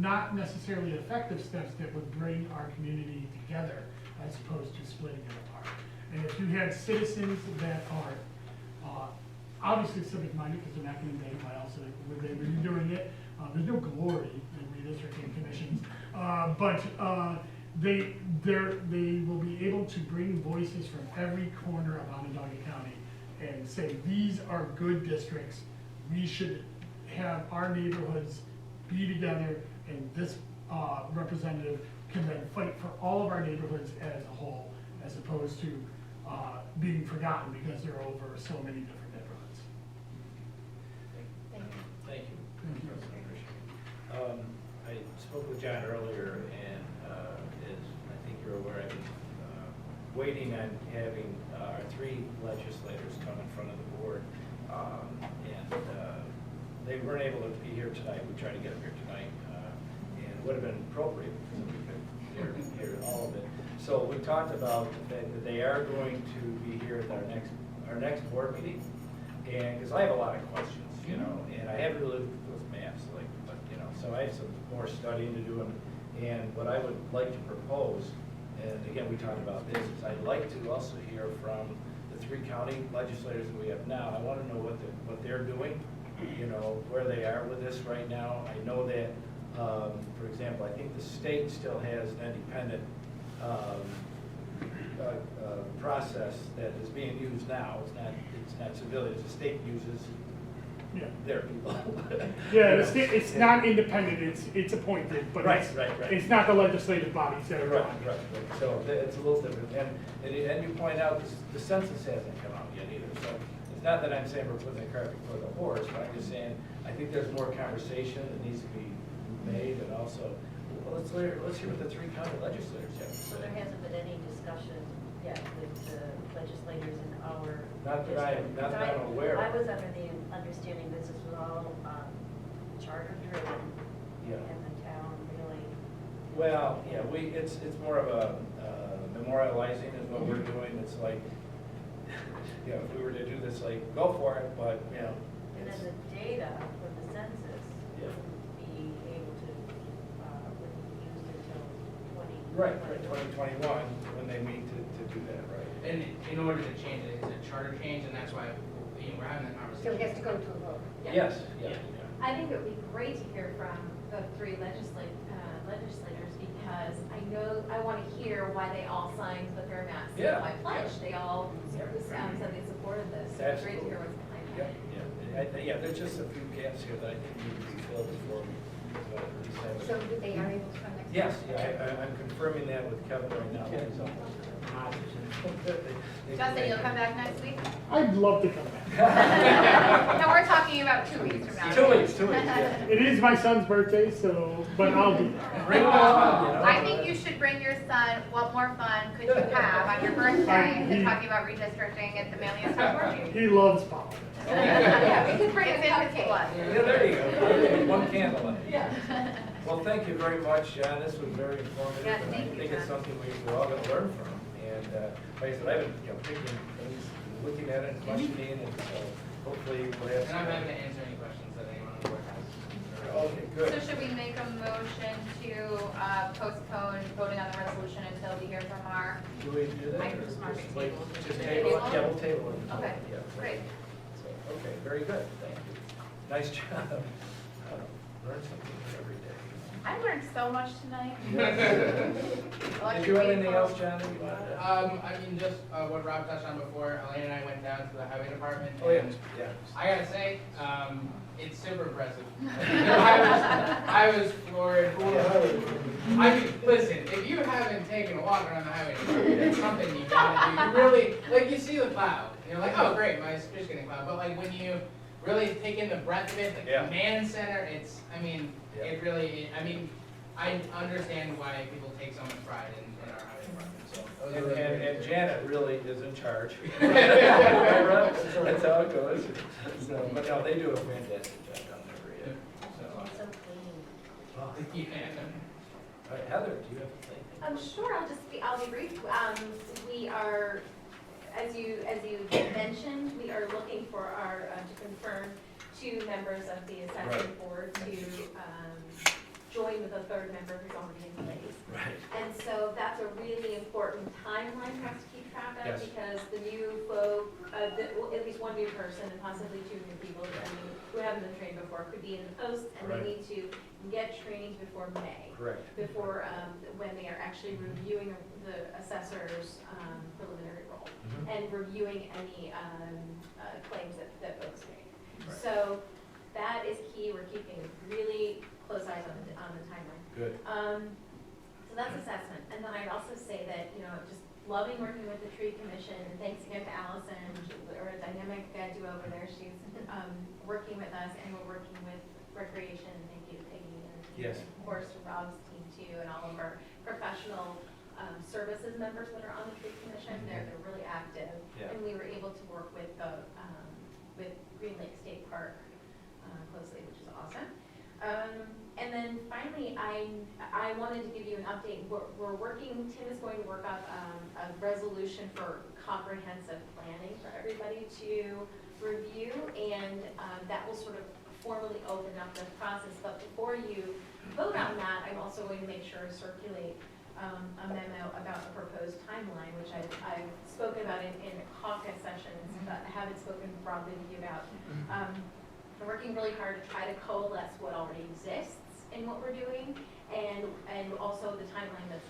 S16: not necessarily effective steps that would bring our community together as opposed to splitting it apart. And if you had citizens that are obviously civic-minded, because they're not going to debate, why else would they be doing it? There's no glory in redistricting commissions, but they will be able to bring voices from every corner of Onondaga County and say, these are good districts. We should have our neighborhoods be together, and this representative can then fight for all of our neighborhoods as a whole, as opposed to being forgotten because they're over so many different neighborhoods.
S1: Thank you. I spoke with John earlier, and as I think you're aware, I've been waiting on having our 3 legislators come in front of the board, and they weren't able to be here tonight. We tried to get them here tonight, and it would have been appropriate because we could hear all of it. So we talked about the fact that they are going to be here at our next board meeting, and because I have a lot of questions, and I haven't really looked at those maps, so I have some more studying to do, and what I would like to propose, and again, we talked about this, is I'd like to also hear from the 3 county legislators that we have now. I want to know what they're doing, where they are with this right now. I know that, for example, I think the state still has an independent process that is being used now. It's not civilians. The state uses their people.
S16: Yeah, it's not independent, it's appointed, but it's not the legislative bodies that are running.
S1: Right. So it's a little different. And you point out the census hasn't come out yet either. So it's not that I'm saying we're putting the cart before the horse, but I'm just saying I think there's more conversation that needs to be made, and also let's hear what the 3 county legislators have to
S9: So
S1: say.
S9: there hasn't been any discussion yet with the legislators in our
S1: Not that
S9: district.
S1: not that I'm aware
S9: I
S1: of.
S9: was under the understanding this was all charter driven,
S1: Yeah.
S9: and the town really.
S1: Well, yeah, it's more of a memorializing is what we're doing. It's like, you know, if we were to do this, like, go for it, but, you know.
S9: And
S1: it's-
S9: then the data for the census
S1: Yeah.
S9: wouldn't be able to, wouldn't be used until
S1: 2021, when they meet to do that, right?
S7: And in order to change it, it's a charter change, and that's why we're having that conversation.
S12: So it has to go to a vote.
S1: Yes, yeah.
S6: I think it would be great to hear from the three legislators because I want to hear why they all signed the Fair Maps
S1: Yeah,
S6: CNY pledge.
S1: yeah.
S6: They all said they supported this. So it's great to hear what's behind
S1: Yeah,
S6: that.
S1: yeah, there's just a few gaps here that I think need to be filled before we.
S12: So they are able to come next?
S1: Yes, yeah, I'm confirming that with Kevin right now. So.
S2: Justin, you'll come back next week?
S16: I'd love to come back.
S2: No, we're talking about 2 weeks from now.
S1: 2 weeks, yeah.
S16: It is my son's birthday, so, but I'll be there.
S1: Bring it on, you know.
S2: I think you should bring your son. What more fun could you have on your birthday than talking about redistricting at the Manlius board meeting?
S16: He loves politics.
S2: Yeah, we could bring it in his blood.
S1: Yeah, there you go. One candle. Yeah. Well, thank you very much, John. This was very informative.
S2: Yeah,
S1: and
S2: thank
S1: I
S2: you,
S1: think it's
S2: John.
S1: something we're all going to learn from. And like I said, I've been picking things, looking at it, questioning, and so hopefully we'll have.
S7: And I'm happy to answer any questions that anyone on the board has.
S1: Okay, good.
S2: So should we make a motion to postpone voting on the resolution until we hear from our,
S1: Do we do that?
S2: I can just mark it
S1: Wait,
S2: table.
S1: just
S2: Table?
S1: table it? Yeah, we'll table it.
S2: Okay,
S1: Yeah.
S2: great.
S1: So, okay, very good. Thank you. Nice job. Learn something every day.
S2: I learned so much tonight.
S1: Did you have anything else, John, that you wanted to?
S7: I mean, just what Rob touched on before, Elaine and I went down to the highway department.
S1: Oh, yeah.
S7: And
S1: Yeah.
S7: I gotta say, it's super impressive. I was floored. I mean, listen, if you haven't taken a walk around the highway department, it's something you gotta do. You really, like, you see the plow, you're like, oh, great, my street's getting plowed. But like, when you really take in the breadth of it, the
S1: Yeah.
S7: command center, it's, I mean,
S1: Yeah.
S7: it really, I mean, I understand why people take so much pride in our highway department, so. it was a really great
S1: And
S7: experience.
S1: Janet really is in charge. That's how it goes. So, but no, they do a fantastic job down there, Rita. So,
S9: So clean.
S7: Yeah.
S1: all right, Heather, do you have anything?
S6: Sure, I'll be brief. We are, as you mentioned, we are looking for our, to confirm 2 members of the assessment board to join with a 3rd member who's already in place.
S1: Right.
S6: And so that's a really important timeline for us to keep track of
S1: Yes.
S6: because the new folk, well, at least one new person and possibly 2 new people who haven't been trained before could be in the post and
S1: Right.
S6: they need to get trained before May.
S1: Correct.
S6: Before, when they are actually reviewing the assessor's preliminary role
S1: Mhm.
S6: and reviewing any claims that folks make.
S1: Right.
S6: So that is key. We're keeping really close eyes on the timeline.
S1: Good.
S6: So that's assessment. And then I'd also say that, just loving working with the tree commission, and thanks again to Allison, or a dynamic duo over there. She's working with us, and we're working with recreation, and thank you to Peggy, and
S1: Yes.
S6: of course to Rob's team too, and all of our professional services members that are on the tree commission. They're really active.
S1: Yeah.
S6: And we were able to work with with Green Lake State Park closely, which is awesome. And then finally, I wanted to give you an update. We're working, Tim is going to work up a resolution for comprehensive planning for everybody to review, and that will sort of formally open up the process. But before you vote on that, I'm also going to make sure to circulate a memo about the proposed timeline, which I've spoken about in caucus sessions, but I haven't spoken broadly with you about. We're working really hard to try to coalesce what already exists in what we're doing, and also the timeline that's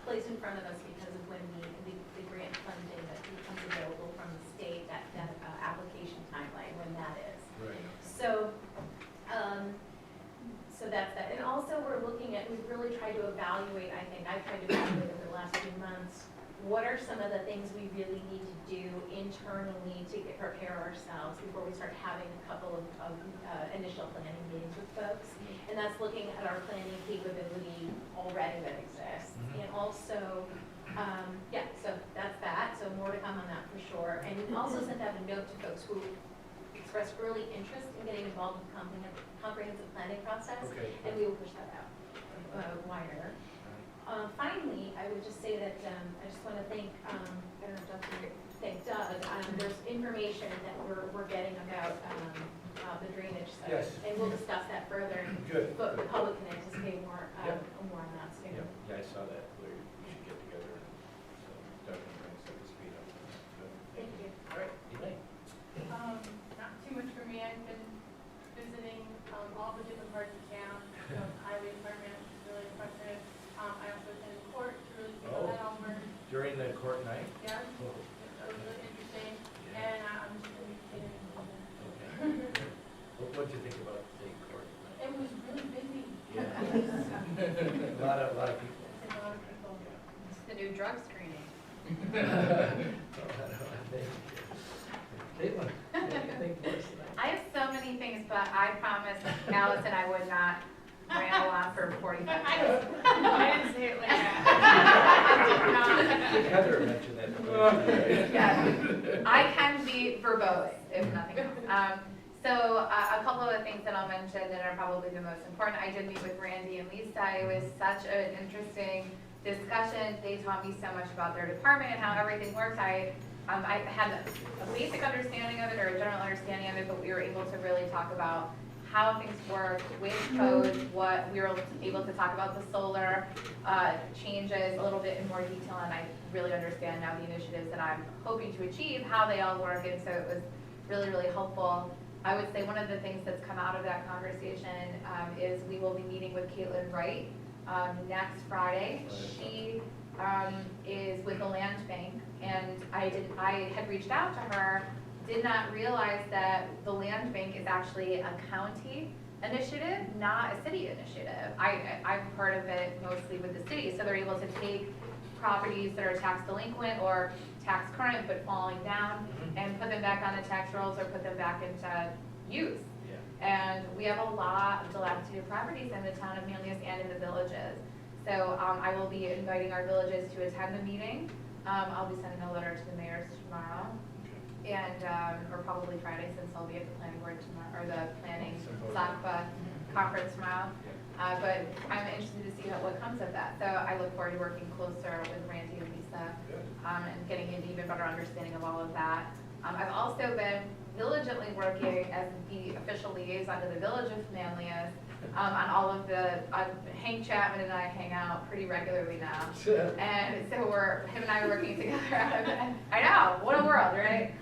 S6: placed in front of us because of when the grant funding that becomes available from the state, that application timeline, when that is.
S1: Right.
S6: So, so that's that. And also we're looking at, we've really tried to evaluate, I think I've tried to evaluate over the last few months, what are some of the things we really need to do internally to prepare ourselves before we start having a couple of initial planning meetings with folks. And that's looking at our planning capability already that exists. And also, so that's that. So more to come folks who expressed early interest in getting involved with the comprehensive planning process,
S1: Okay.
S6: and we will push that out wider. Finally, I would just say that I just want to thank, I don't know if Dr. thank Doug. There's information that we're getting about the drainage site.
S1: Yes.
S6: And we'll discuss that further.
S1: Good.
S6: But the public can anticipate more,
S1: Yep.
S6: more on that soon.
S1: Yeah, I saw that, we should get together and so Doug can bring us up to speed on that. Good.
S6: Thank you.
S1: All right, Elaine.
S17: Not too much for me. I've been visiting all the different parts of town. So highway department is really impressive. I also attended court to really see how that all works.
S1: During the court night?
S17: Yeah,
S1: Oh.
S17: that was really interesting.
S1: Yeah.
S17: And I'm just going to be getting into
S1: Okay. What'd you think about the court night?
S17: it. Was really busy.
S1: Yeah. A lot of people.
S17: A lot of people.
S2: It's the new drug screening.
S1: Caitlin, anything for us tonight?
S2: I have so many things, but I promised Allison I would not ramble on for 45 minutes.
S17: I didn't say it like that.
S1: I think Heather mentioned that.
S2: Yeah, I can be verbose, if nothing else. So a couple of the things that I'll mention that are probably the most important. I did meet with Randy and Lisa. It was such an interesting discussion. They taught me so much about their department and how everything works. I had a basic understanding of it or a general understanding of it, but we were able to really talk about how things work with code, what we were able to talk about the solar changes a little bit in more detail, and I really understand now the initiatives that I'm hoping to achieve, how they all work, and so it was really, really helpful. I would say one of the things that's come out of that conversation is we will be meeting with Caitlin Wright next Friday. She is with the land bank, and I had reached out to her, did not realize that the land bank is actually a county initiative, not a city initiative. I'm part of it mostly with the city, so they're able to take properties that are tax delinquent or tax current but falling down and put them back on the tax rolls or put them back into use. And we have a lot of dilapidated properties in the town of Manlius and in the villages. So I will be inviting our villages to attend the meeting. I'll be sending a letter to the mayors tomorrow, and or probably Friday, since I'll be at the planning board tomorrow, or the planning SACPA conference tomorrow. But I'm interested to see what comes of that. So I look forward to working closer with Randy and Lisa and getting an even better understanding of all of that. I've also been diligently working as the official liaison to the village of Manlius on all of the, Hank Chapman and I hang out pretty regularly now. And so him and I are working together. I know, what a world, right?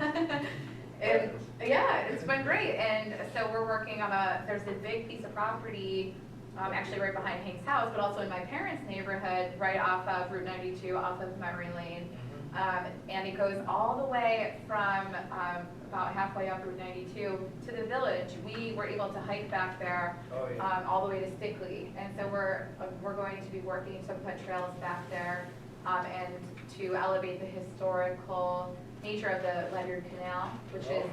S2: And yeah, it's been great. And so we're working on there's a big piece of property actually right behind Hank's house, but also in my parents' neighborhood, right off of Route 92, off of Memory Lane. And it goes all the way from about halfway up Route 92 to the village. We were able to hike back there all the way to Stickley. And so we're going to be working to put trails back there and to elevate the historical nature of the Ledyard Canal, which is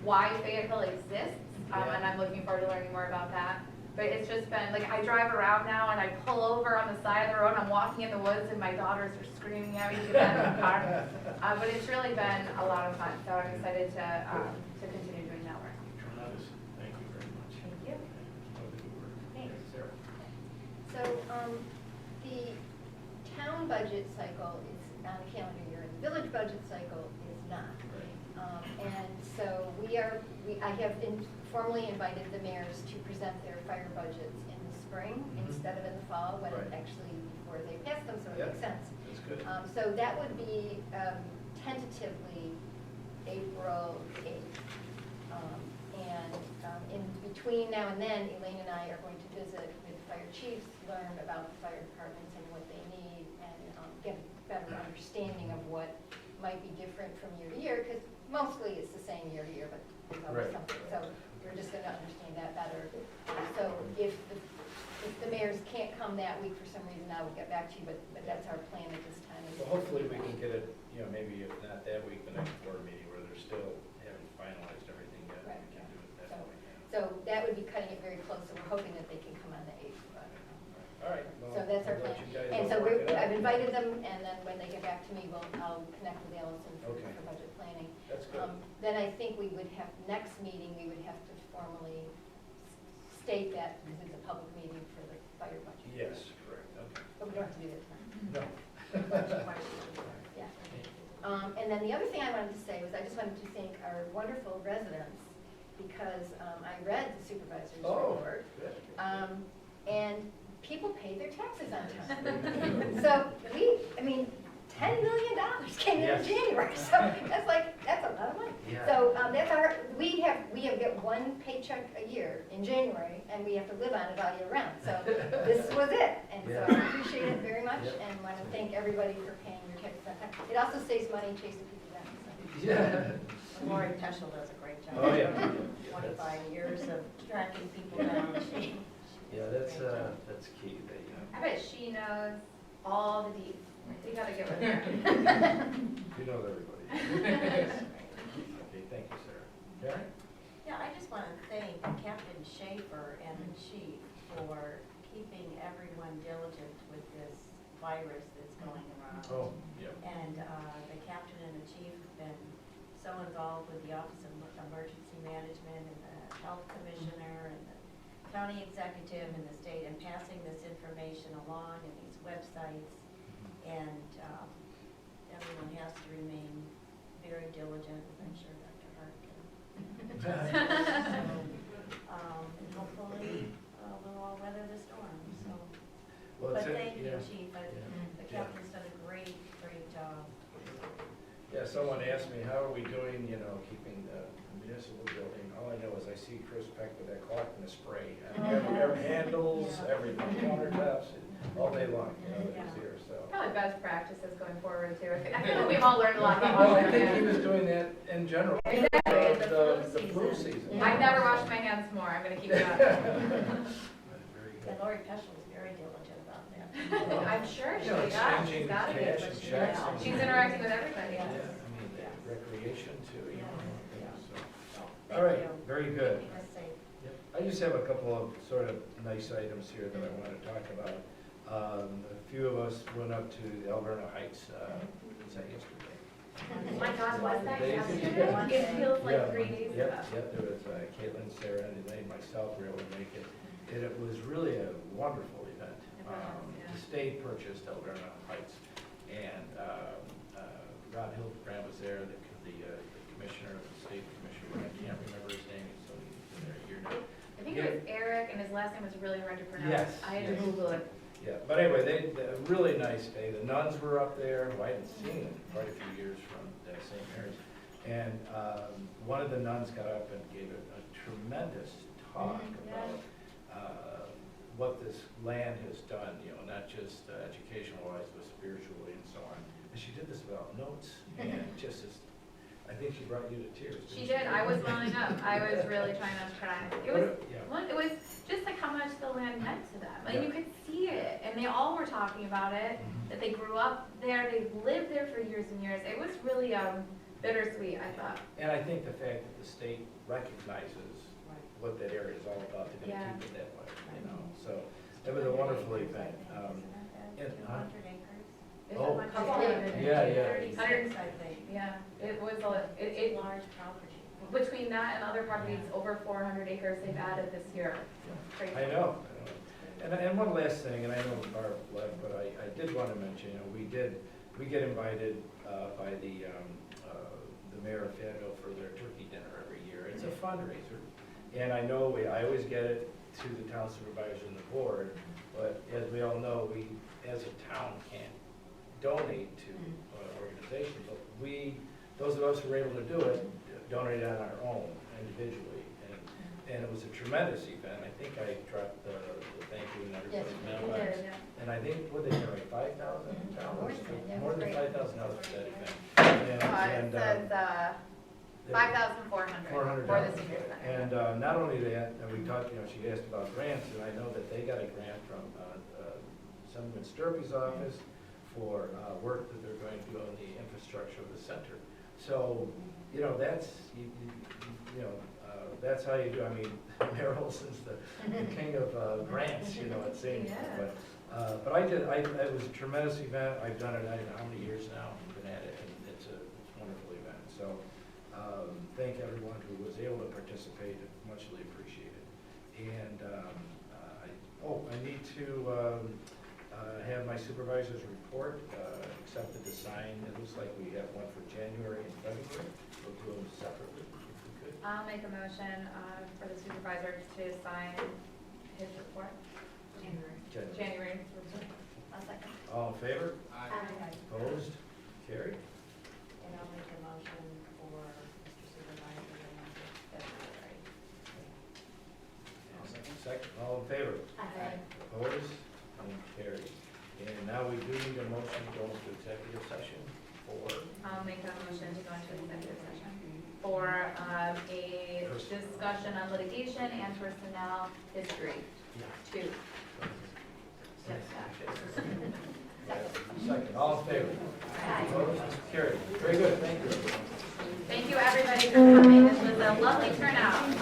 S2: why Fayetteville exists. And I'm looking forward to learning more about that. But it's just been, like, I drive around now and I pull over on the side of the road, I'm walking in the woods and my daughters are screaming at me to get out of the car. But it's really been a lot of fun, so I'm excited to continue doing that work.
S1: Tremendous. Thank you very much.
S2: Thank you.
S1: Thanks. Sarah.
S12: So, the town budget cycle is on a calendar year, and the village budget cycle is not. And so I have formally invited the mayors to present their fire budgets in the spring instead of in the fall, when actually before they pass them, so it makes sense.
S1: That's good.
S12: So that would be tentatively April 8th. And in between now and then, Elaine and I are going to visit with fire chiefs, learn about the fire departments and what they need, and get a better understanding of what might be different from year to year, because mostly it's the same year to year, but there's always something. So we're just going to understand that better. So if the mayors can't come that week for some reason, I will get back to you, but that's our plan at this time.
S1: Well, hopefully we can get it, maybe if not that week, the next board meeting where they're still haven't finalized everything yet.
S12: Right.
S1: We can do it that way.
S12: So that would be cutting it very close, so we're hoping that they can come on the 8th.
S1: All right. Well,
S12: So that's our
S1: I'll let
S12: plan.
S1: you guys
S12: And
S1: all
S12: so
S1: work it out.
S12: I've been invited them, and then when they get back to me, I'll connect with Allison for
S1: Okay.
S12: budget planning.
S1: That's good.
S12: Then I think we would have, next meeting, we would have to formally state that, because it's a public meeting for the fire budget.
S1: Yes, correct, okay.
S12: But we don't have to do that tonight.
S1: No.
S12: Yeah. And then the other thing I wanted to say was I just wanted to thank our wonderful residents, because I read the supervisor's report.
S1: Good.
S12: And people pay their taxes on time. So $10 million came in
S1: Yes.
S12: January, so that's a lot of money.
S1: Yeah.
S12: So we get one paycheck a year in January, and we have to live on it all year round. So this was it, and so I appreciate it very much, and want to thank everybody for paying your taxes on time. It also saves money chasing people down. So.
S1: Yeah.
S9: Lori Peschel does a great job.
S1: Oh, yeah.
S9: 25 years of tracking people down.
S1: Yeah, that's key.
S2: I bet she knows all the deeds. We gotta get with her.
S1: You know everybody. Okay, thank you, Sarah. Karen?
S9: Yeah, I just want to thank Captain Schaefer and the chief for keeping everyone diligent with this virus that's going around.
S1: Oh, yeah.
S9: And the captain and the chief have been so involved with the Office of Emergency Management and the Health Commissioner and the county executive and the state, and passing this information along and these websites. And everyone has to remain very diligent, as I'm sure Dr. Hart can. And hopefully we'll all weather the storm, so.
S1: Well,
S9: But
S1: it's
S9: thank you,
S1: yeah.
S9: Chief. The captain's done a great job.
S1: Yeah, someone asked me, how are we doing, keeping the municipal building? All I know is I see Chris Peck with that caulk and a spray. Every handles, everything, countertops, all day long, he's here, so.
S2: Probably best practices going forward too. I feel like we've all learned a lot about
S1: Well, I
S2: washing
S1: think
S2: our
S1: he
S2: hands.
S1: was doing that in general.
S2: Exactly, it's
S1: The flu season.
S2: I've never washed my hands more. I'm gonna keep it up.
S1: Very good.
S9: And Lori Peschel is very diligent about that.
S2: I'm sure she,
S1: You know,
S2: yeah, she's
S1: exchanging
S2: gotta be,
S1: cash
S2: but
S1: and
S2: she,
S1: checks and-
S2: she's interacting with everybody.
S1: Yeah,
S9: Yes.
S1: I mean, recreation too, so.
S9: Thank
S1: All right,
S9: you.
S1: very good.
S9: Keep us safe.
S1: I just have a couple of sort of nice items here that I want to talk about. A few of us went up to the Alverna Heights, was that yesterday?
S2: Oh my God, was that
S1: Days.
S2: yesterday? It feels like
S1: Yeah.
S2: 3 days ago.
S1: Yep, there was Caitlin, Sarah, and Elaine, myself were able to make it. And it was really a wonderful event. The state purchased Alverna Heights, and Rod Hildebrand was there, the commissioner, the state commissioner, I can't remember his name, so he's been there a year now.
S2: I think it was Eric, and his last name was really hard to pronounce.
S1: Yes,
S2: I had to
S1: yes.
S2: Google it.
S1: Yeah, but anyway, they a really nice day. The nuns were up there, who I hadn't seen in quite a few years from St. Mary's. And one of the nuns got up and gave a tremendous talk about what this land has done, not just educational-wise, but spiritually and so on. And she did this without notes, and just as, I think she brought you to tears.
S2: She did. I was welling up. I was really trying not to cry. It was
S1: Yeah.
S2: it was just like how much the land meant to them. Like
S1: Yeah.
S2: you could see it, and they all were talking about it. That they grew up there, they lived there for years and years. It was really bittersweet, I thought.
S1: And I think the fact that the state recognizes what that area is all about, they're
S2: Yeah.
S1: gonna keep it that way, So it was a wonderful event.
S9: And 200 acres.
S2: It
S1: Oh.
S2: was a couple of
S1: Yeah.
S9: 36, I think.
S2: Yeah, it was it
S9: It's a large property.
S2: between that and other properties, over 400 acres they've added this year. Crazy.
S1: I know. And one last thing, and I know Barb left, but I did want to mention, we get invited by the mayor of Fayetteville for their turkey dinner every year. It's a fundraiser, and I know I always get it to the town supervisor and the board, but as we all know, we as a town can't donate to organizations, but those of us who were able to do it, donated on our own individually, and it was a tremendous event. I think I dropped the thank you and everybody's mailbox. And I think, what they generate, $5,000? More than $5,000 for that event.
S2: It says 5,400 for the senior center.
S1: And not only that, and we talked, she asked about grants, and I know that they got a grant from Senator Sturpey's office for work that they're going to do on the infrastructure of the center. So, that's how you do. I mean, Mayor Olson's the king of grants, it seems.
S2: Yeah.
S1: But But it was a tremendous event. I've done it, I don't know how many years now, I've been at it, and it's a wonderful event. So, thank everyone who was able to participate, muchly appreciated. And, I need to, have my supervisor's report, accepted to sign. It looks like we have one for January and February. We'll do them separately, if we could.
S2: I'll make a motion, for the supervisor to sign his report. January.
S12: I'll second.
S1: All in favor?
S2: Aye.
S1: Opposed? Carried.
S9: And I'll make a motion for Mr. Supervisor and February.
S1: Second, all in favor?
S2: Aye.
S1: Opposed? And carried. And now we do need a motion to go into executive session for
S2: I'll make a motion to go into executive session for, a discussion on litigation and personnel history. Two. Yes,
S1: second, all in favor?
S2: Aye.
S1: Opposed? Carried. Very good, thank you.
S2: Thank you, everybody, for coming. This was a lovely turnout.